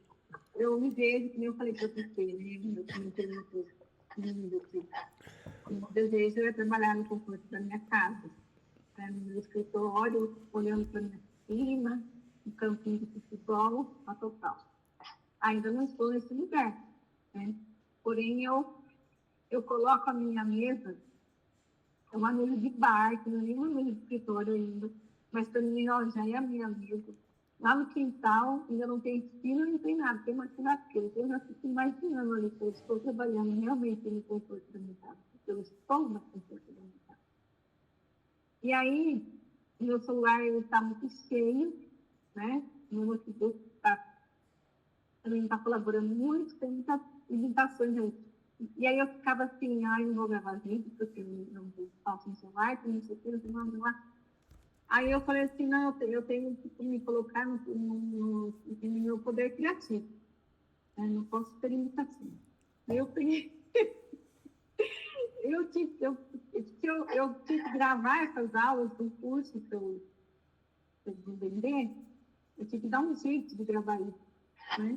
eu me vejo, como eu falei para você, né? Eu não tenho muito lindo, assim. O meu desejo é trabalhar no conforto da minha casa, né? No meu escritório, olhando para minha cima, no campinho de futebol, a total. Ainda não estou nesse lugar, né? Porém, eu coloco a minha mesa, é uma mesa de bar, que não é nem uma mesa de escritório ainda, mas para mim, ó, já é a minha mesa. Lá no quintal, ainda não tem esquina, não tem nada, tem uma churrasqueira. Eu já fico imaginando ali que eu estou trabalhando realmente no conforto da minha casa, porque eu estou no conforto da minha casa. E aí, meu celular está muito cheio, né? Meu notebook também está colaborando muito, tem muitas limitações aí. E aí eu ficava assim, não vou gravar vídeo, porque eu não faço no celular, tem não sei o que, não sei o que. Aí eu falei assim, não, eu tenho que me colocar no meu poder criativo. Né? Não posso ter limitação. Aí eu peguei... eu tive que gravar essas aulas do curso que eu vou vender, eu tive que dar um jeito de gravar isso. Né?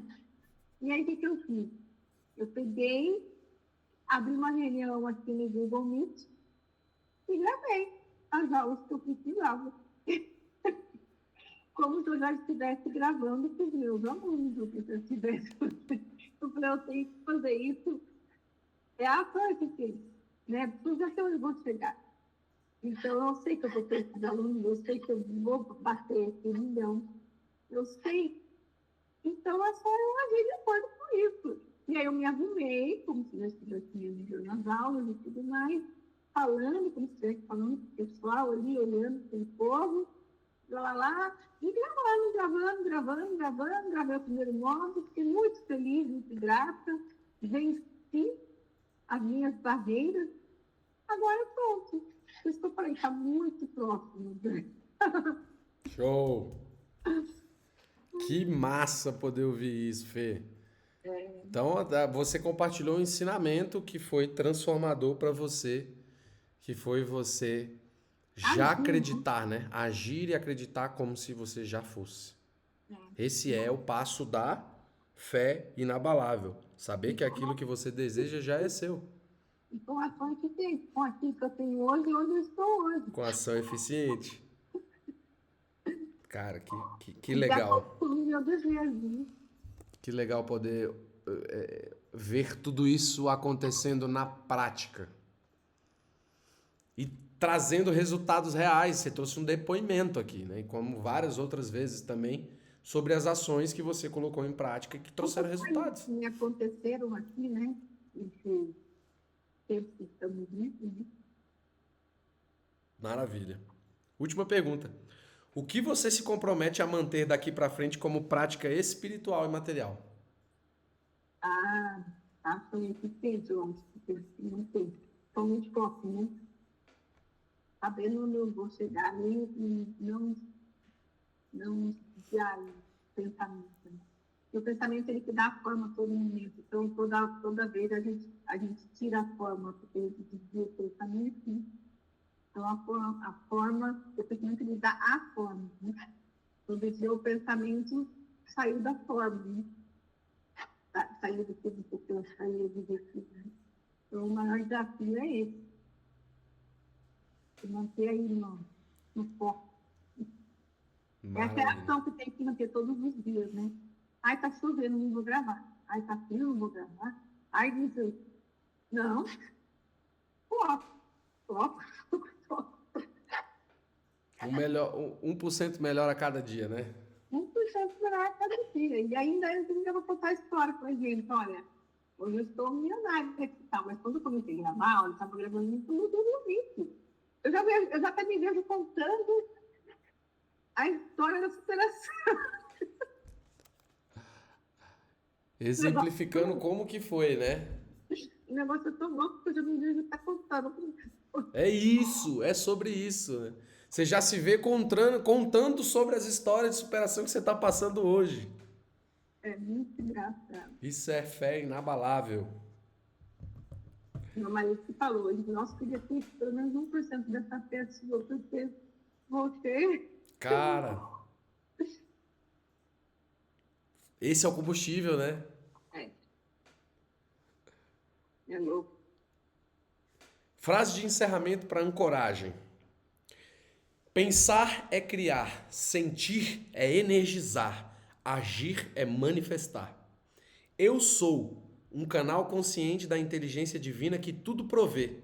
E aí, o que eu fiz? Eu peguei, abri uma reunião aqui no Google Meet e gravei as aulas que eu precisava. Como se eu já estivesse gravando com os meus alunos, ou se eu estivesse... Eu falei, eu tenho que fazer isso, é a parte que, né? Porque já que eu vou chegar. Então, eu sei que eu vou ter esses alunos, eu sei que eu vou bater esse milhão, eu sei. Então, é só eu agir de acordo com isso. E aí eu me arrumei, como se eu estivesse nas aulas e tudo mais, falando, como se estivesse falando com o pessoal ali, olhando para o povo, lá, e gravando, gravei o primeiro módulo, fiquei muito feliz, muito grata, venci as minhas barreiras, agora pronto. Por isso que eu falei, está muito próximo. Show! Que massa poder ouvir isso, Fê. Então, você compartilhou um ensinamento que foi transformador para você, que foi você já acreditar, né? Agir e acreditar como se você já fosse. Esse é o passo da fé inabalável. Saber que aquilo que você deseja já é seu. E com a ação eficiente, com aquilo que eu tenho hoje, onde eu estou hoje. Com ação eficiente. Cara, que legal. Meu desejo. Que legal poder ver tudo isso acontecendo na prática. E trazendo resultados reais. Você trouxe um depoimento aqui, né? E como várias outras vezes também, sobre as ações que você colocou em prática e que trouxeram resultados. Que aconteceram aqui, né? Esse tempo que estamos vivendo, né? Maravilha. Última pergunta. O que você se compromete a manter daqui para frente como prática espiritual e material? Foi esse peso, eu acho que não tem. principalmente foco, né? Sabendo onde eu vou chegar, não desviar o pensamento. Né? E o pensamento ele que dá a forma a todo momento. Então, toda vez a gente tira a forma, porque ele desvia o pensamento, né? Então, o pensamento ele dá a forma, né? Então, desviou o pensamento, saiu da forma, né? Saiu do que você pensa, saiu do que né? Então, o maior desafio é esse. Manter aí no foco. Essa é a Maravilha. ação que tem que manter todos os dias, né? Ai, tá chovendo, não vou gravar. Ai, tá frio, não vou gravar. Ai, diz não, foco, foco, foco. Um 1% melhor a cada dia, né? 1% melhor a cada dia. E ainda eu vou contar a história pra gente. Olha, hoje eu estou milionária aqui, tá? Mas quando eu comecei a gravar, eu estava gravando isso no vídeo. Eu já até me vejo contando a história da superação. Exemplificando como que foi, né? O negócio é tão louco que eu já me vejo estar contando. É isso, é sobre isso, né? Você já se vê contando sobre as histórias de superação que você está passando hoje. É muito engraçado. Isso é fé inabalável. Meu marido que falou, nossa, queria ter pelo menos 1% dessa pessoa, porque você. Cara, esse é o combustível, né? É, é louco. Frase de encerramento para ancoragem. Pensar é criar, sentir é energizar, agir é manifestar. Eu sou um canal consciente da inteligência divina que tudo provê.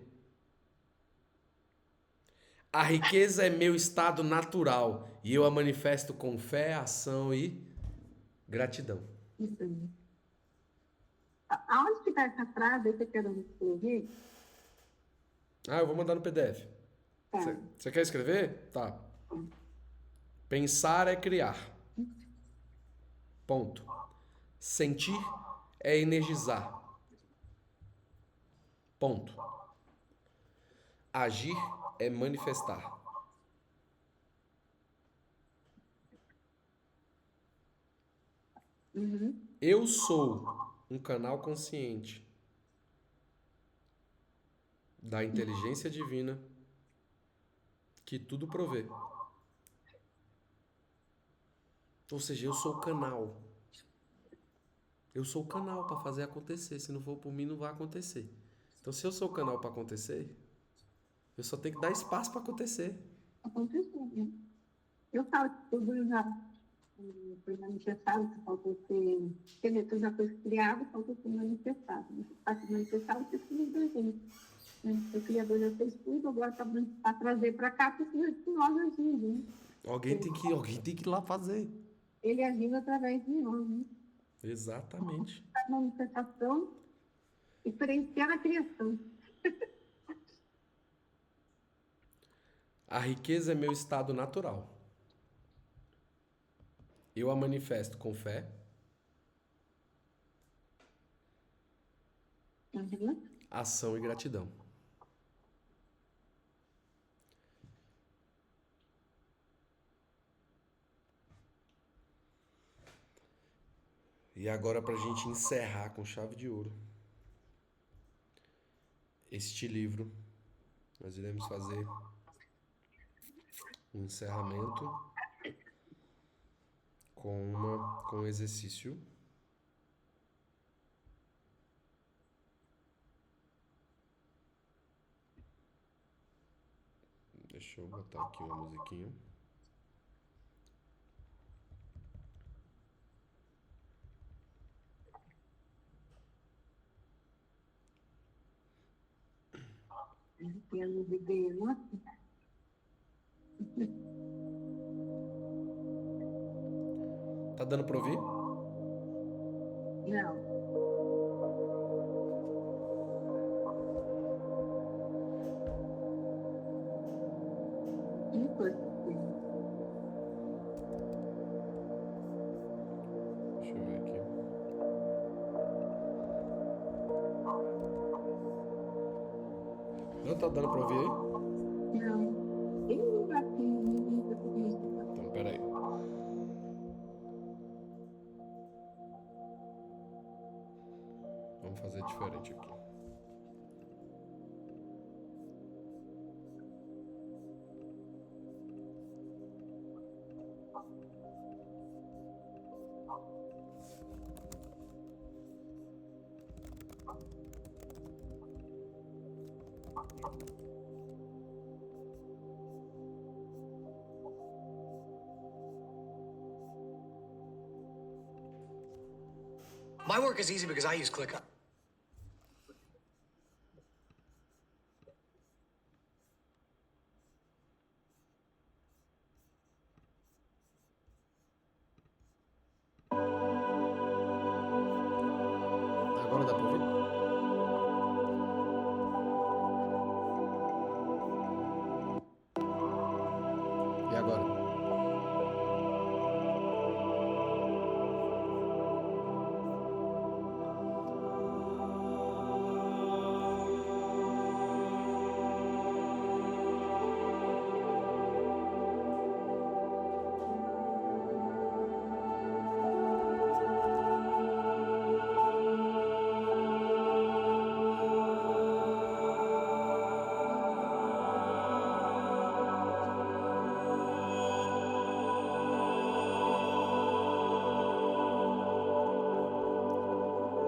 A riqueza é meu estado natural e eu a manifesto com fé, ação e gratidão. Isso aí. Aonde que está essa frase aí que eu quero escrever? Ah, eu vou mandar no PDF. Tá. Você quer escrever? Tá. Pensar é criar. Ponto. Sentir é energizar. Ponto. Agir é manifestar. Uhum. Eu sou um canal consciente da inteligência divina que tudo provê. Ou seja, eu sou o canal. Eu sou o canal para fazer acontecer. Se não for por mim, não vai acontecer. Então, se eu sou o canal para acontecer, eu só tenho que dar espaço para acontecer. Aconteceu, né? Eu falo que tudo já foi manifestado, que faltou ser. Quer dizer, tudo já foi criado, faltou ser manifestado. Para se manifestar, você precisa da gente. Né? O Criador já fez tudo, agora está para trazer para cá, precisa de nós agindo. Né? Alguém tem que ir lá fazer. Ele agindo através de nós. Né? Exatamente. A manifestação diferenciar a criação. A riqueza é meu estado natural. Eu a manifesto com fé, Uhum. ação e gratidão. E agora, para a gente encerrar com chave de ouro este livro, nós iremos fazer um encerramento com um exercício. Deixa eu botar aqui uma musiquinha. Tem a luz de uma. Tá dando para ouvir? Não. Que coisa. Deixa eu ver aqui. tá dando pra ouvir aí? Não. Tem um lugar aqui, não tá conseguindo escutar. Então, peraí. Vamos fazer diferente aqui. My work is easy because I use ClickUp. Agora dá pra ouvir? E agora?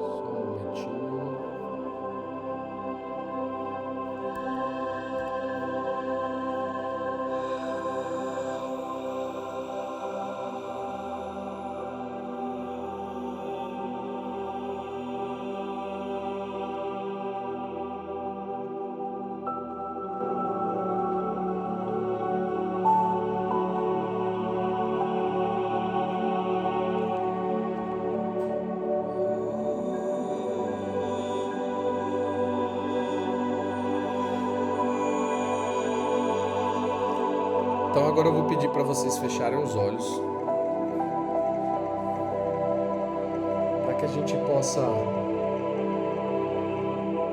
Só um momentinho. Então agora eu vou pedir para vocês fecharem os olhos, para que a gente possa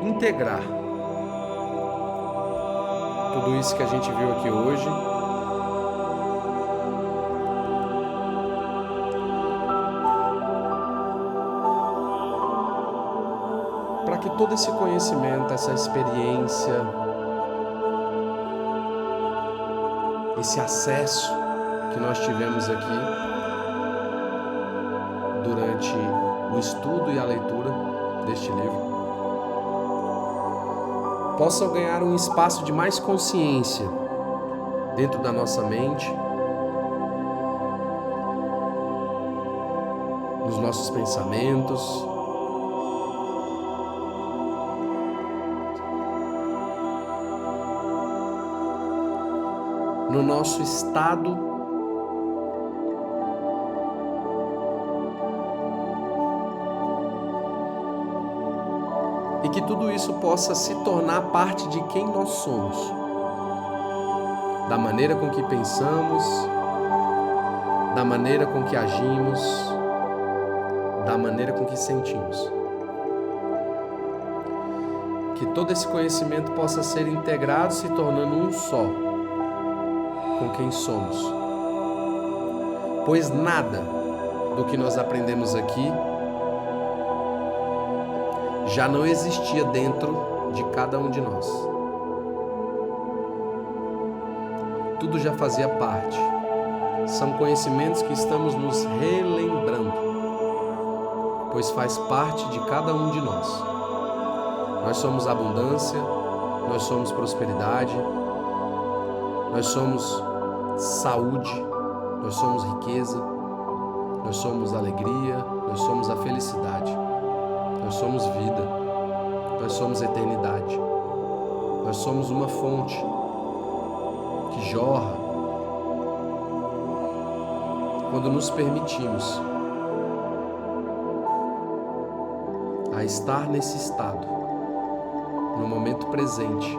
integrar tudo isso que a gente viu aqui hoje. Para que todo esse conhecimento, essa experiência, esse acesso que nós tivemos aqui durante o estudo e a leitura deste livro possam ganhar um espaço de mais consciência dentro da nossa mente, nos nossos pensamentos, no nosso estado e que tudo isso possa se tornar parte de quem nós somos, da maneira com que pensamos, da maneira com que agimos, da maneira com que sentimos. Que todo esse conhecimento possa ser integrado, se tornando um só com quem somos, pois nada do que nós aprendemos aqui já não existia dentro de cada um de nós. Tudo já fazia parte. São conhecimentos que estamos nos relembrando, pois faz parte de cada um de nós. Nós somos abundância, nós somos prosperidade, nós somos saúde, nós somos riqueza, nós somos alegria, nós somos a felicidade, nós somos vida, nós somos eternidade, nós somos uma fonte que jorra quando nos permitimos a estar nesse estado, no momento presente,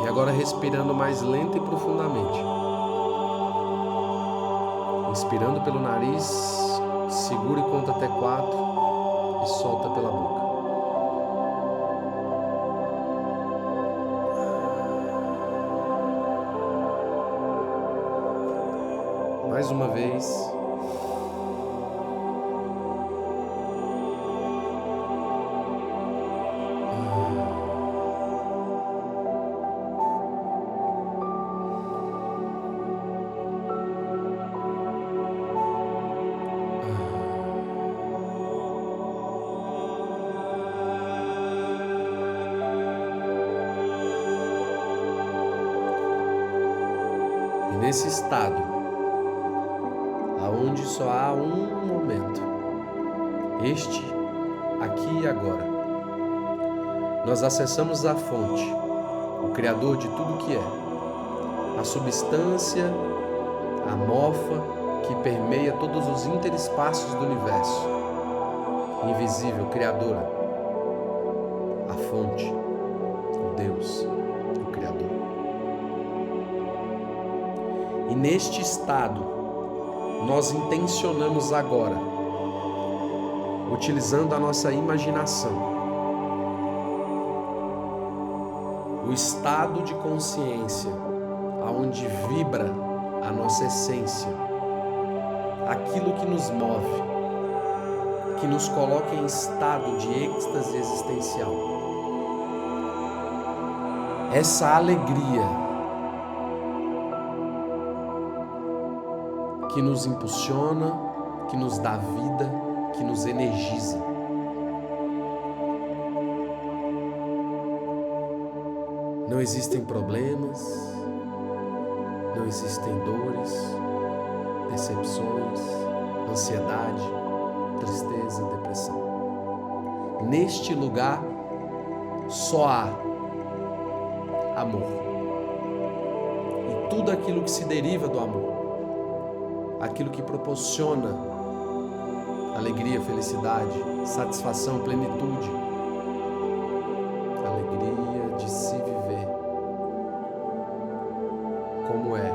e agora respirando mais lenta e profundamente. Inspirando pelo nariz, segura e conta até 4. e solta pela boca. Mais uma vez. E nesse estado, aonde só há um momento, este, aqui e agora, nós acessamos a fonte, o Criador de tudo que é, a substância amorfa que permeia todos os interespaços do universo, invisível, Criadora, a fonte, o Deus, o Criador. E neste estado, nós intencionamos agora, utilizando a nossa imaginação, o estado de consciência, aonde vibra a nossa essência, aquilo que nos move, que nos coloca em estado de êxtase existencial. Essa alegria que nos impulsiona, que nos dá vida, que nos energiza. Não existem problemas, não existem dores, decepções, ansiedade, tristeza, depressão. Neste lugar só há amor. E tudo aquilo que se deriva do amor, aquilo que proporciona alegria, felicidade, satisfação, plenitude, alegria de se viver como é,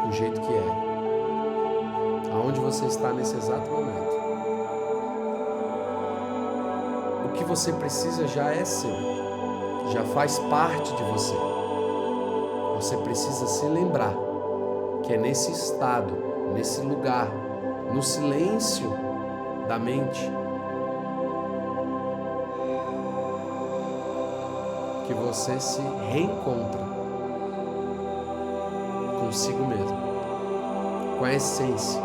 do jeito que é, aonde você está nesse exato momento. O que você precisa já é seu, já faz parte de você. Você precisa se lembrar que é nesse estado, nesse lugar, no silêncio da mente, que você se reencontra consigo mesmo, com a essência,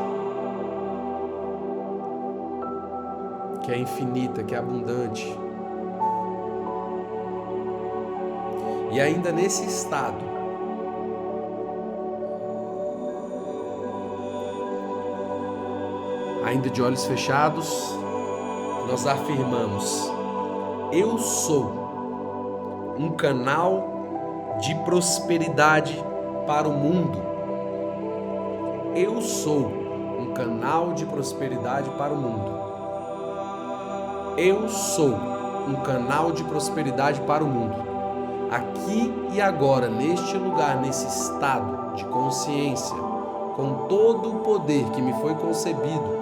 que é infinita, que é abundante. E ainda nesse estado, ainda de olhos fechados, nós afirmamos: eu sou um canal de prosperidade para o mundo. Eu sou um canal de prosperidade para o mundo. Eu sou um canal de prosperidade para o mundo. Aqui e agora, neste lugar, nesse estado de consciência, com todo o poder que me foi concebido,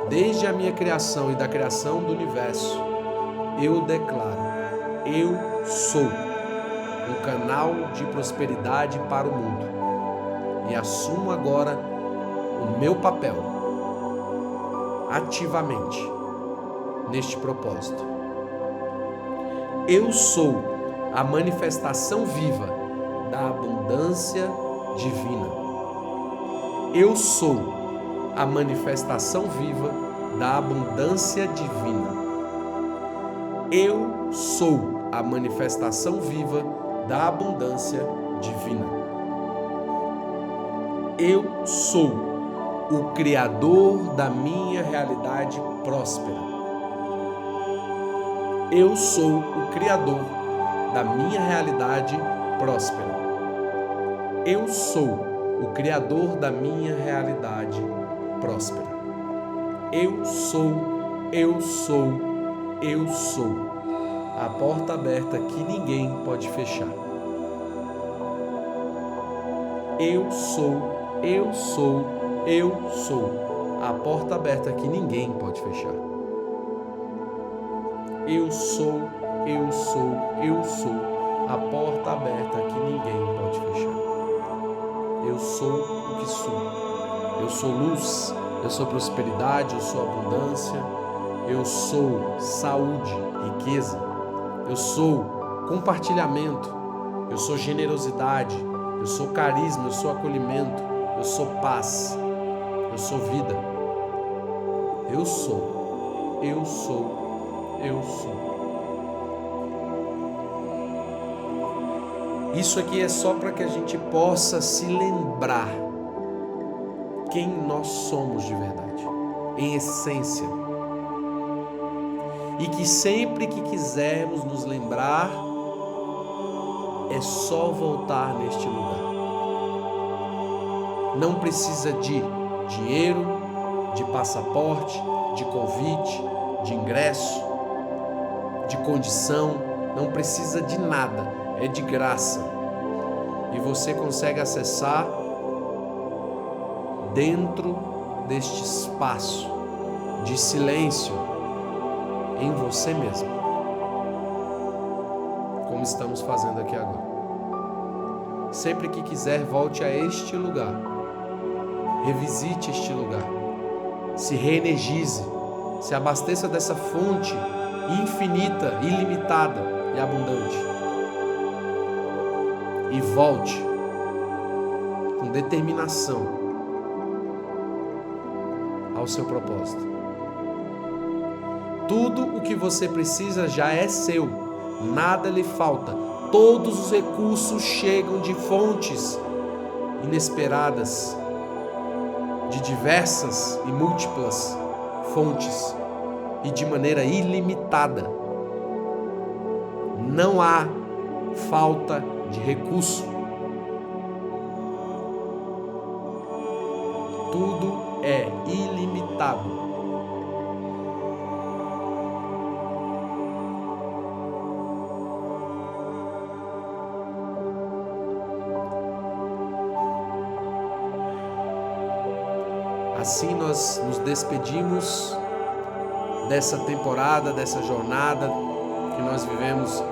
desde a minha criação e da criação do universo, eu declaro: eu sou um canal de prosperidade para o mundo. E assumo agora o meu papel, ativamente, neste propósito. Eu sou a manifestação viva da abundância divina. Eu sou a manifestação viva da abundância divina. Eu sou a manifestação viva da abundância divina. Eu sou o Criador da minha realidade próspera. Eu sou o Criador da minha realidade próspera. Eu sou o Criador da minha realidade próspera. Eu sou, eu sou, eu sou. A porta aberta que ninguém pode fechar. Eu sou, eu sou, eu sou. a porta aberta que ninguém pode fechar. Eu sou, eu sou, eu sou a porta aberta que ninguém pode fechar. Eu sou o que sou. Eu sou luz, eu sou prosperidade, eu sou abundância, eu sou saúde, riqueza, eu sou compartilhamento, eu sou generosidade, eu sou carisma, eu sou acolhimento, eu sou paz, eu sou vida. Eu sou, eu sou, eu sou. Isso aqui é só para que a gente possa se lembrar quem nós somos de verdade, em essência. E que sempre que quisermos nos lembrar, é só voltar neste lugar. Não precisa de dinheiro, de passaporte, de convite, de ingresso, de condição, não precisa de nada, é de graça. E você consegue acessar dentro deste espaço de silêncio em você mesmo, como estamos fazendo aqui agora. Sempre que quiser, volte a este lugar, revisite este lugar, se reenergize, se abasteça dessa fonte infinita, ilimitada e abundante, e volte com determinação ao seu propósito. Tudo o que você precisa já é seu, nada lhe falta. Todos os recursos chegam de fontes inesperadas, de diversas e múltiplas fontes e de maneira ilimitada. Não há falta de recurso. Tudo é ilimitado. Assim nós nos despedimos dessa temporada, dessa jornada que nós vivemos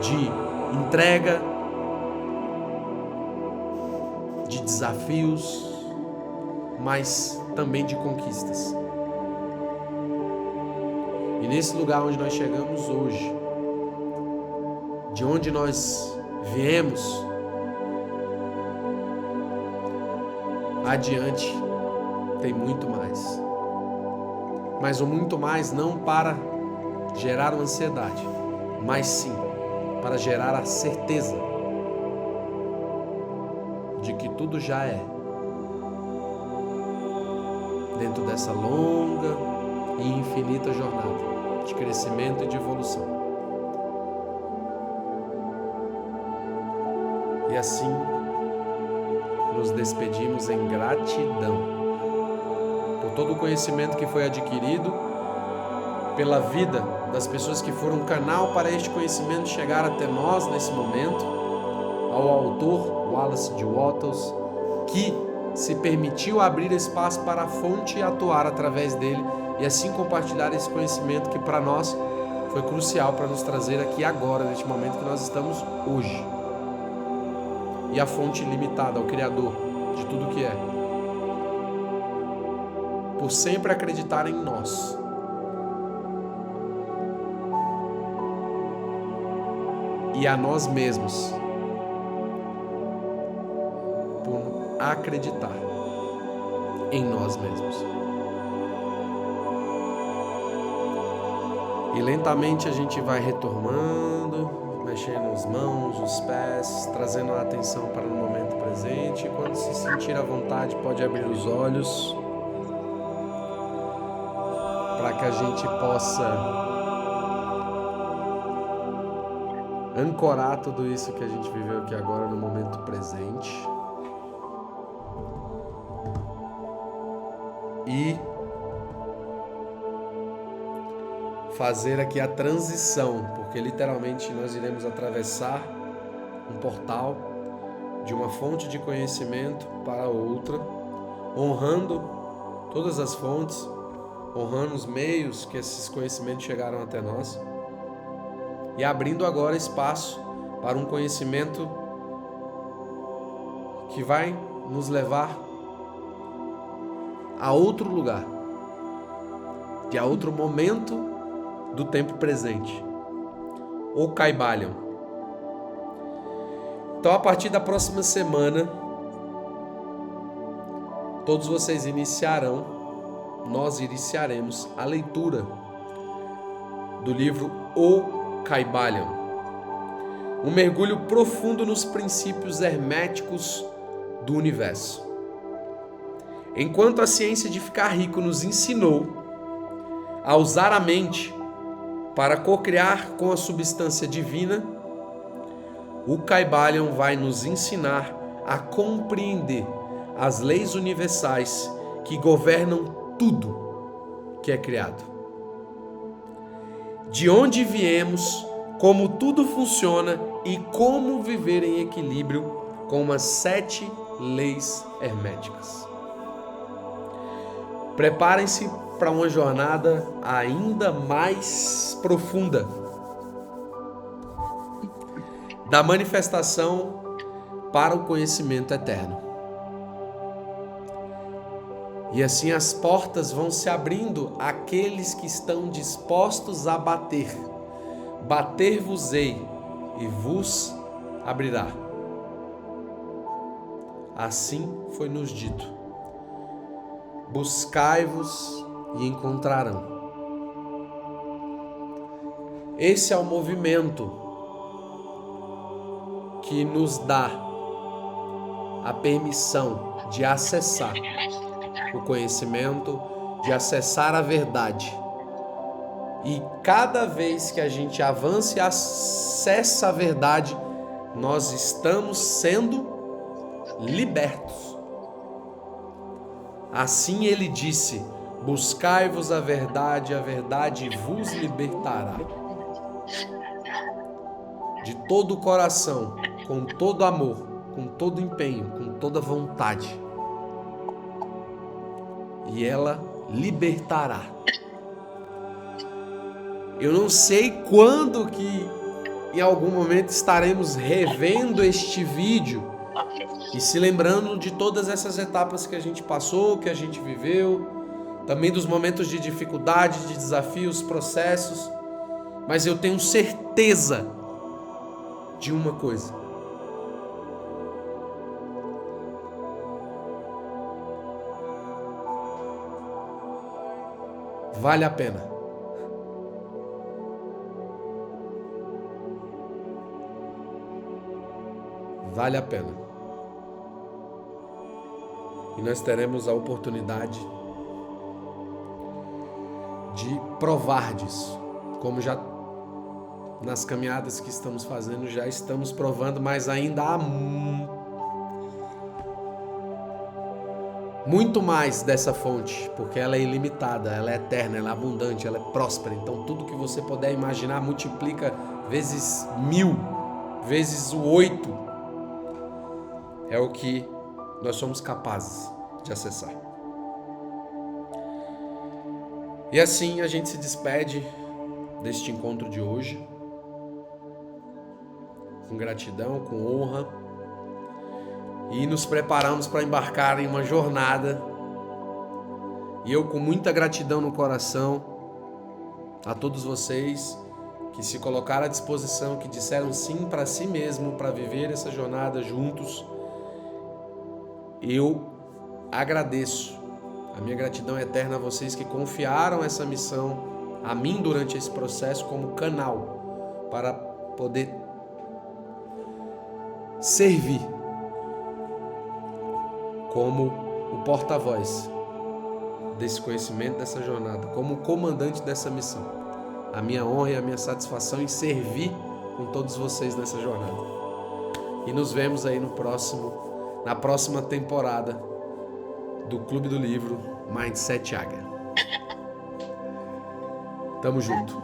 de entrega, de desafios, mas também de conquistas. E nesse lugar onde nós chegamos hoje, de onde nós viemos, adiante tem muito mais. Mas o muito mais não para gerar uma ansiedade, mas sim para gerar a certeza de que tudo já é, dentro dessa longa e infinita jornada de crescimento e de evolução. E assim nos despedimos em gratidão por todo o conhecimento que foi adquirido, pela vida das pessoas que foram canal para este conhecimento chegar até nós nesse momento, ao autor Wallace D. Wattles, que se permitiu abrir espaço para a fonte e atuar através dele e assim compartilhar esse conhecimento que para nós foi crucial para nos trazer aqui agora, neste momento que nós estamos hoje. E a fonte ilimitada, ao Criador de tudo que é, por sempre acreditar em nós. E a nós mesmos, por acreditar em nós mesmos. E lentamente a gente vai retomando, mexendo as mãos, os pés, trazendo a atenção para o momento presente. E quando se sentir à vontade, pode abrir os olhos, para que a gente possa ancorar tudo isso que a gente viveu aqui agora no momento presente e fazer aqui a transição, porque literalmente nós iremos atravessar um portal de uma fonte de conhecimento para outra, honrando todas as fontes, honrando os meios que esses conhecimentos chegaram até nós e abrindo agora espaço para um conhecimento que vai nos levar a outro lugar, e a outro momento do tempo presente, o Kybalion. Então, a partir da próxima semana, todos vocês nós iniciaremos a leitura do livro O Kybalion, um mergulho profundo nos princípios herméticos do universo. Enquanto a ciência de ficar rico nos ensinou a usar a mente para cocriar com a substância divina, o Kybalion vai nos ensinar a compreender as leis universais que governam tudo que é criado. De onde viemos, como tudo funciona e como viver em equilíbrio com as 7 leis herméticas. Preparem-se para uma jornada ainda mais profunda da manifestação para o conhecimento eterno. E assim as portas vão se abrindo àqueles que estão dispostos a bater. Bater-vos-ei e vos abrirá. Assim foi nos dito: buscai-vos e encontrarão. Esse é o movimento que nos dá a permissão de acessar o conhecimento, de acessar a verdade. E cada vez que a gente avança e acessa a verdade, nós estamos sendo libertos. Assim ele disse: buscai-vos a verdade vos libertará. De todo o coração, com todo amor, com todo empenho, com toda vontade. E ela libertará. Eu não sei quando que em algum momento estaremos revendo este vídeo e se lembrando de todas essas etapas que a gente passou, que a gente viveu, também dos momentos de dificuldade, de desafios, processos. Mas eu tenho certeza de uma coisa: vale a pena. Vale a pena. E nós teremos a oportunidade de provar disso. Como já nas caminhadas que estamos fazendo, já estamos provando, mas ainda há muito mais dessa fonte, porque ela é ilimitada, ela é eterna, ela é abundante, ela é próspera. Então tudo que você puder imaginar, multiplica vezes 1000, vezes o 8. É o que nós somos capazes de acessar. E assim a gente se despede deste encontro de hoje, com gratidão, com honra, e nos preparamos para embarcar em uma jornada. E eu, com muita gratidão no coração, a todos vocês que se colocaram à disposição, que disseram sim para si mesmo, para viver essa jornada juntos. Eu agradeço, a minha gratidão é eterna a vocês que confiaram essa missão a mim durante esse processo como canal para poder servir como o porta-voz desse conhecimento, dessa jornada, como o comandante dessa missão. A minha honra e a minha satisfação em servir com todos vocês nessa jornada. E nos vemos aí na próxima temporada do Clube do Livro Mindset Águia. Tamo junto.